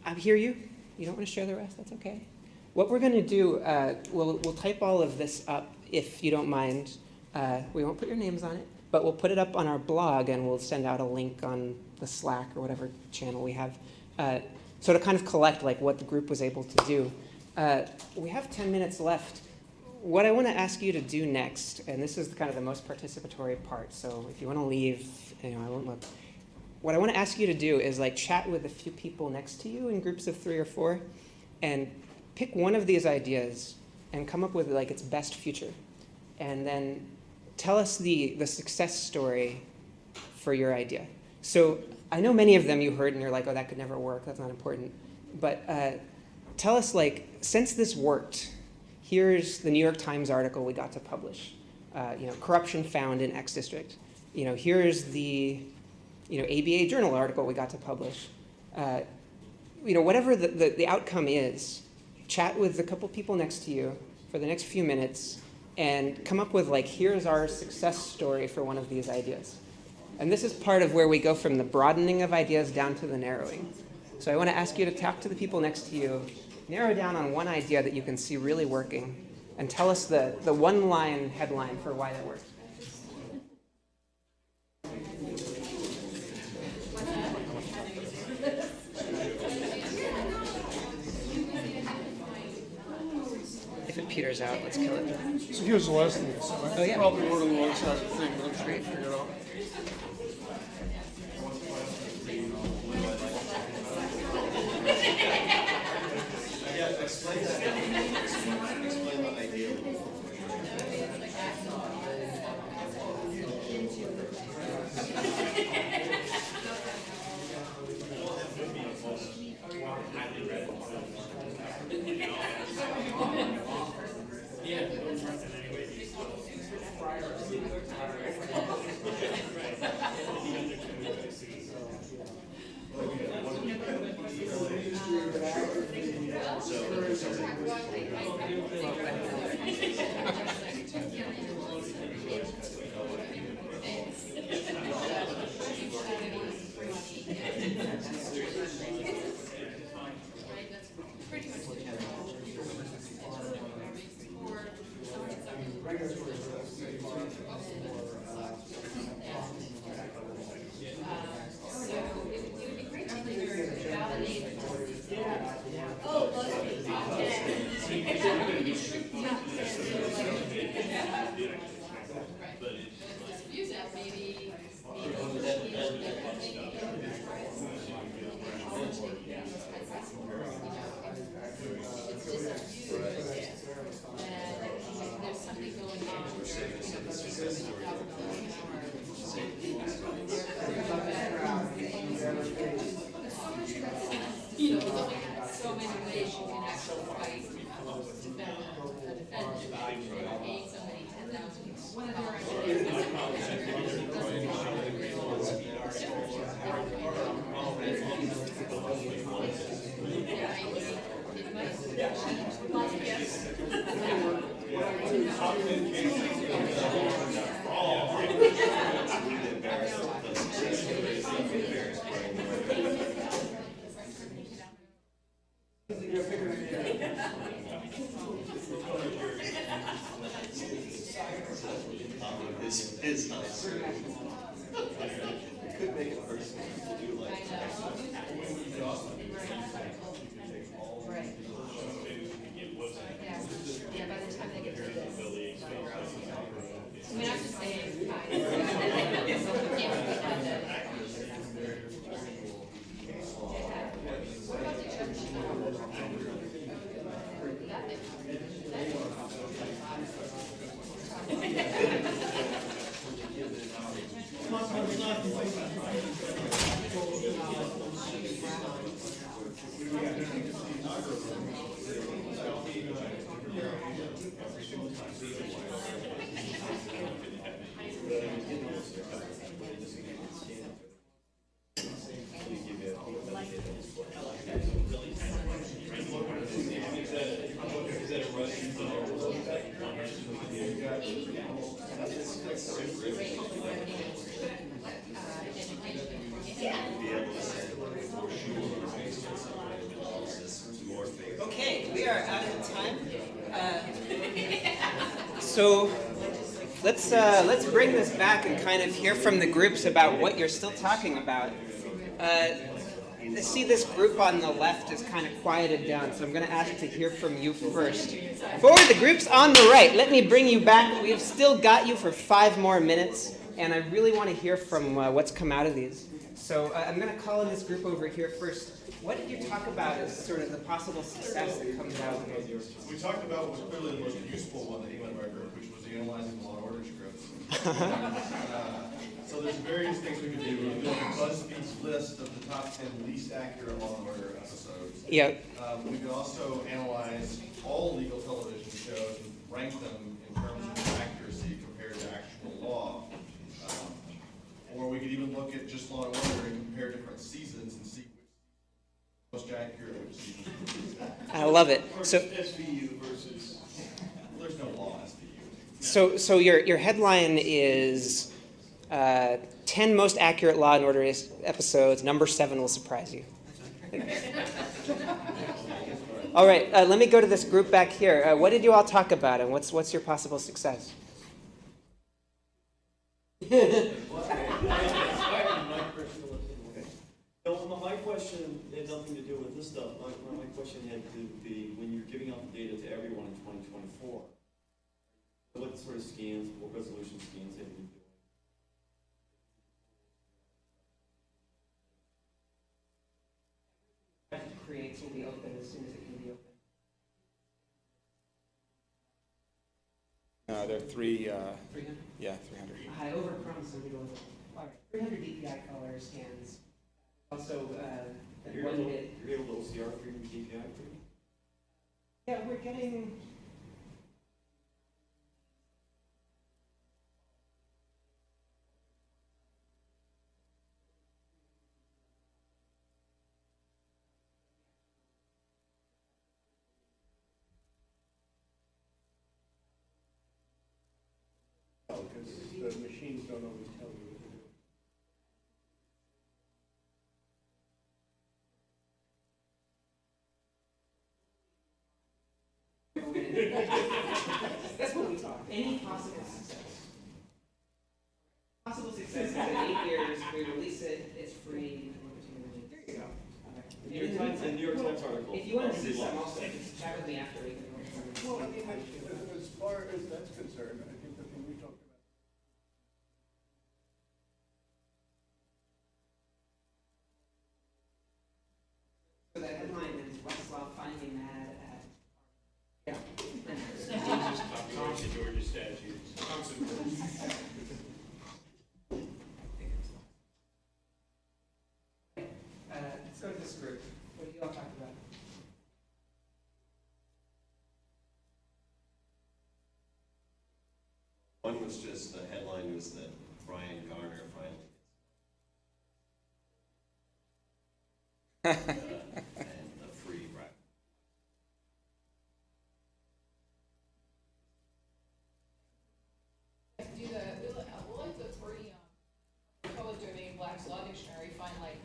A: I hear you. You don't want to share the rest? That's okay. What we're going to do, we'll type all of this up, if you don't mind. We won't put your names on it, but we'll put it up on our blog, and we'll send out a link on the Slack or whatever channel we have. So to kind of collect like what the group was able to do. We have 10 minutes left. What I want to ask you to do next, and this is kind of the most participatory part, so if you want to leave, I won't look. What I want to ask you to do is like chat with a few people next to you in groups of 3 or 4, and pick one of these ideas and come up with like its best future. And then tell us the success story for your idea. So I know many of them you heard and you're like, oh, that could never work, that's not important. But tell us, like, since this worked, here's the New York Times article we got to publish. Corruption found in X district. Here's the ABA Journal article we got to publish. Whatever the outcome is, chat with a couple people next to you for the next few minutes and come up with, like, here's our success story for one of these ideas. And this is part of where we go from the broadening of ideas down to the narrowing. So I want to ask you to talk to the people next to you, narrow down on one idea that you can see really working, and tell us the one-line headline for why that worked. If it peters out, let's kill it.
L: So here's the last thing.
A: Oh, yeah.
L: Probably word on the wrong side of the thing, but I'm trying to figure it out.
K: Explain the idea. Is nice. Could make it personal to do like that.
E: Yeah, by the time they get to this. I mean, I'm just saying, it's fine. What about the church?
A: Okay, we are out of time. So let's bring this back and kind of hear from the groups about what you're still talking about. I see this group on the left is kind of quieted down, so I'm going to ask to hear from you first. For the groups on the right, let me bring you back. We've still got you for 5 more minutes. and I really want to hear from what's come out of these. So I'm going to call in this group over here first. What did you talk about as sort of the possible success that comes out of it?
D: We talked about what was clearly the most useful one that came out of our group, which was analyzing the law and order scripts. So there's various things we could do. We could build BuzzFeed's list of the top 10 least accurate Law and Order episodes.
A: Yep.
D: We could also analyze all legal television shows and rank them in terms of accuracy compared to actual law. Or we could even look at just Law and Order and compare different seasons and see which is most accurate, which season.
A: I love it. So
D: SVU versus, there's no law SVU.
A: So your headline is 10 most accurate Law and Order episodes. Number 7 will surprise you. All right, let me go to this group back here. What did you all talk about, and what's your possible success?
K: My question had nothing to do with this stuff. My question had to be, when you're giving out the data to everyone in 2024, what sort of scans, what resolution scans have you been doing?
A: Creates will be open as soon as it can be open.
B: There are 300.
A: 300?
B: Yeah, 300.
A: I overpromised some people. All right, 300 DPI color scans. Also,
K: You're
A: one
K: able
A: bit.
K: to OCR for your DPI?
A: Yeah, we're getting.
G: Because the machines don't always tell you what to do.
A: That's what we talk. Any possible success. Possible success is in 8 years, we release it, it's free. There you go.
K: The New York Times article.
A: If you want to see some, also just chat with me after. We can
G: Well, I mean, as far as that's concerned, I think the thing we talked about.
A: So the headline is Westlaw finding mad at. Yeah.
J: Just copyright the Georgia statutes.
A: Let's go to this group. What do you all talk about?
K: One was just, the headline was that Brian Garner finally and the free right.
E: We'll like the free public domain Black's Law Dictionary, find like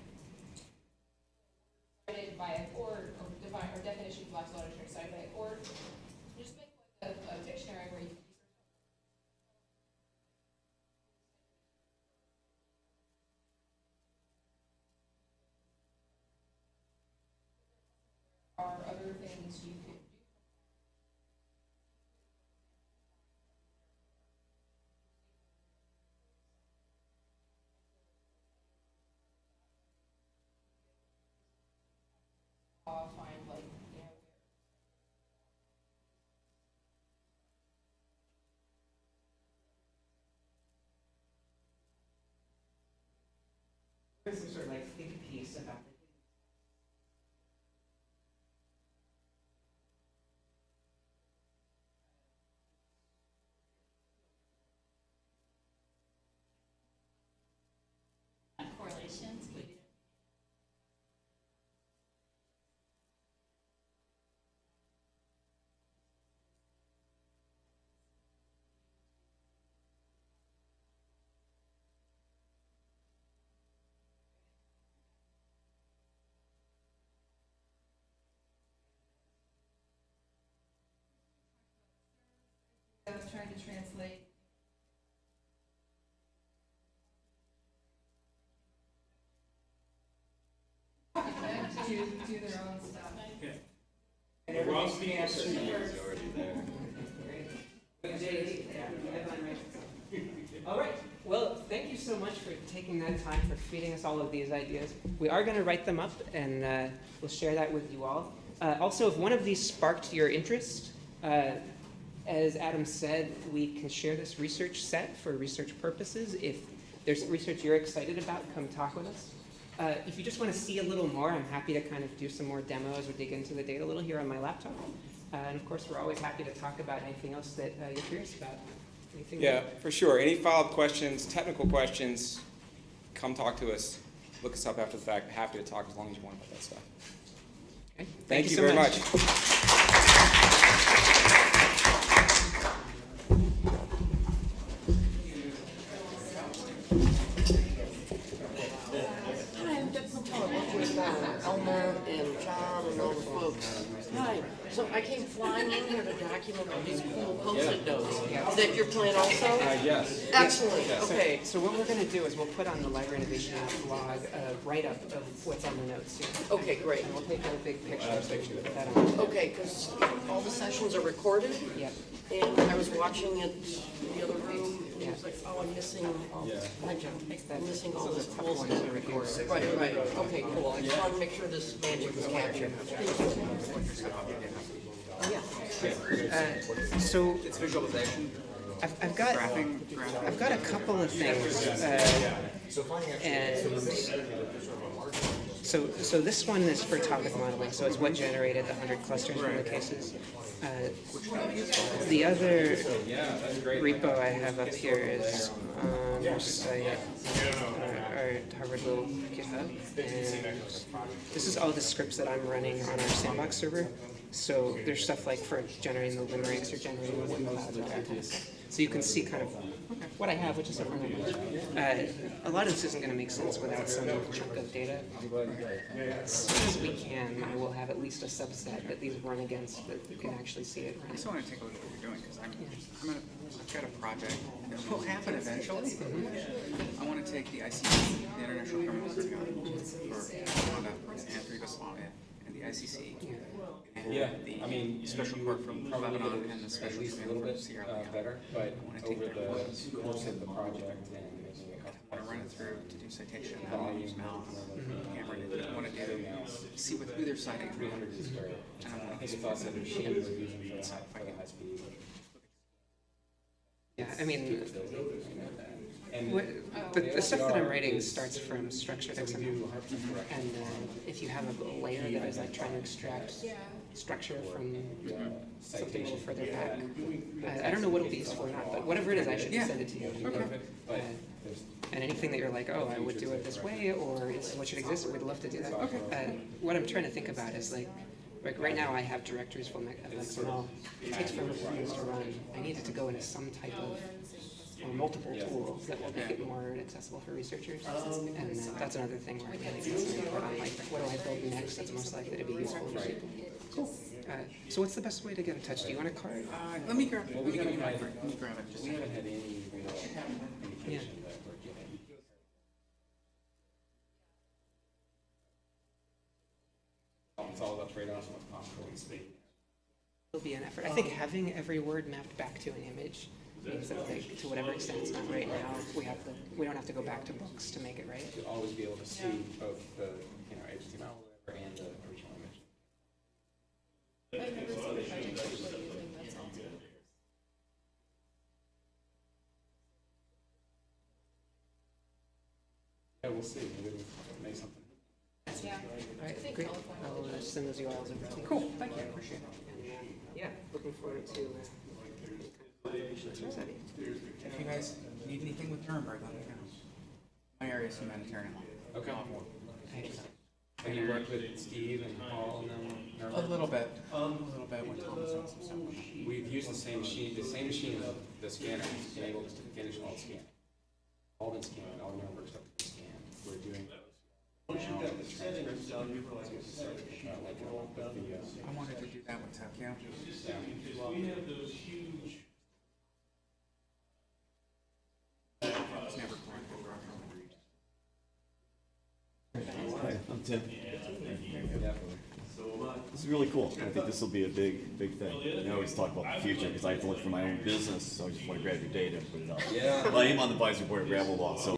E: cited by a court or define or definition of Black's Law Dictionary cited by a court. Just make like a dictionary where you are other things you could do. Find like, you know,
A: There's some sort of like think piece about it.
E: correlations. I was trying to translate. Do their own stuff.
J: Yeah.
A: And everything's
K: The
A: answered.
K: is already there.
A: Great. Yeah, headline right. All right. Well, thank you so much for taking that time, for feeding us all of these ideas. We are going to write them up, and we'll share that with you all. Also, if one of these sparked your interest, as Adam said, we can share this research set for research purposes. If there's research you're excited about, come talk with us. If you just want to see a little more, I'm happy to kind of do some more demos or dig into the data a little here on my laptop. And of course, we're always happy to talk about anything else that you're curious about. Anything
B: Yeah, for sure. Any follow-up questions, technical questions, come talk to us. Look us up after the fact. Happy to talk as long as you want about that stuff.
A: Okay.
B: Thank you
A: so
B: very much.
N: Hi, I'm Deb Montella, working with Elmer and John and all the folks. Hi, so I came flying in here to document all these cool Post-it notes. Is that your plan also?
B: Yes.
N: Excellent,
A: So-
N: okay.
A: So what we're going to do is we'll put on the Library Innovation blog a write-up of what's on the notes here.
N: Okay, great.
A: And we'll take a big picture so we can put that on.
N: Okay, because all the sessions are recorded,
A: Yep.
N: and I was watching it in the other room, and I was like, oh, I'm missing all this. Hi, John. I'm missing all this cool stuff. Right, right, okay, cool. I just wanted to make sure this magic is captured.
A: Oh, yeah. So
H: It's visualization.
A: I've got a couple of things, and so this one is for topic modeling. So it's what generated the 100 clusters from the cases. The other repo I have up here is on our site, our Harvard Law GitHub, and this is all the scripts that I'm running on our sandbox server. So there's stuff like for generating the limericks or generating the word clouds or that kind of stuff. So you can see kind of what I have, which is different. A lot of this isn't going to make sense without some chunk of data. As soon as we can, I will have at least a subset that these run against that you can actually see it
H: I
A: run.
H: just want to take a look at what you're doing, because I've got a project, and it will happen eventually. I want to take the ICC, the International Criminal Court for Rwanda and for Yugoslavia, and the ICC, and the Special Court from Lebanon, and the Special Court from Sierra Leone.
B: Better, but
H: I want to take
B: over
H: their
B: the course of the project and
H: I want to run it through to do citation, I want to use mouth, camera, I want to do, see with who they're citing.
B: 300 is where
H: And I want
B: I
H: to
B: think it's also the machine we're using for the high speed.
A: Yeah, I mean,
B: And
A: the stuff that I'm writing starts from structured XML. And if you have a layer that is like trying to extract structure from something a little further back, I don't know what it'll be used for or not, but whatever it is, I should send it to you. And anything that you're like, oh, I would do it this way, or this is what should exist, we'd love to do that. What I'm trying to think about is like right now I have directories full of XML. It takes forever for things to run. I need it to go into some type of or multiple tools that will make it more accessible for researchers. And that's another thing where I really need some input on like, what do I build next that's most likely to be useful for people. Cool. So what's the best way to get in touch? Do you want a card?
H: Let me grab it. Let me grab it.
B: We haven't had any indication that we're getting. It's all about trade-offs with possible speed.
A: It'll be an effort. I think having every word mapped back to an image means that like, to whatever extent it's not right now, we don't have to go back to books to make it right.
B: To always be able to see both the HTML or whatever and the original image.
M: I've never seen a project actually using that sounds good.
B: Yeah, we'll see. Maybe we'll make something.
M: Yeah.
A: All right, great. I'll send those URLs over to you. Cool, thank you, I appreciate it. And, yeah, looking forward to
H: If you guys need anything with Nuremberg, let me know. My area is humanitarian law.
B: Okay. Have you worked with Steve and Paul and them?
H: A little bit. When Thomas doing some stuff.
B: We've used the same machine of the scanner has enabled us to finish all the scanning. All been scanned, all the Nuremberg stuff has been scanned. We're doing
D: Once you've got the settings done, you can like
H: I wanted to do that with Tokyo.
J: We have those huge.
H: It's never quite
B: I'm Tim.
K: This is really cool. I think this will be a big thing. I always talk about the future because I have to look for my own business, so I just want to grab your data and put it out.
B: Yeah.
K: Well, I am on the advisory board of Ravel Law, so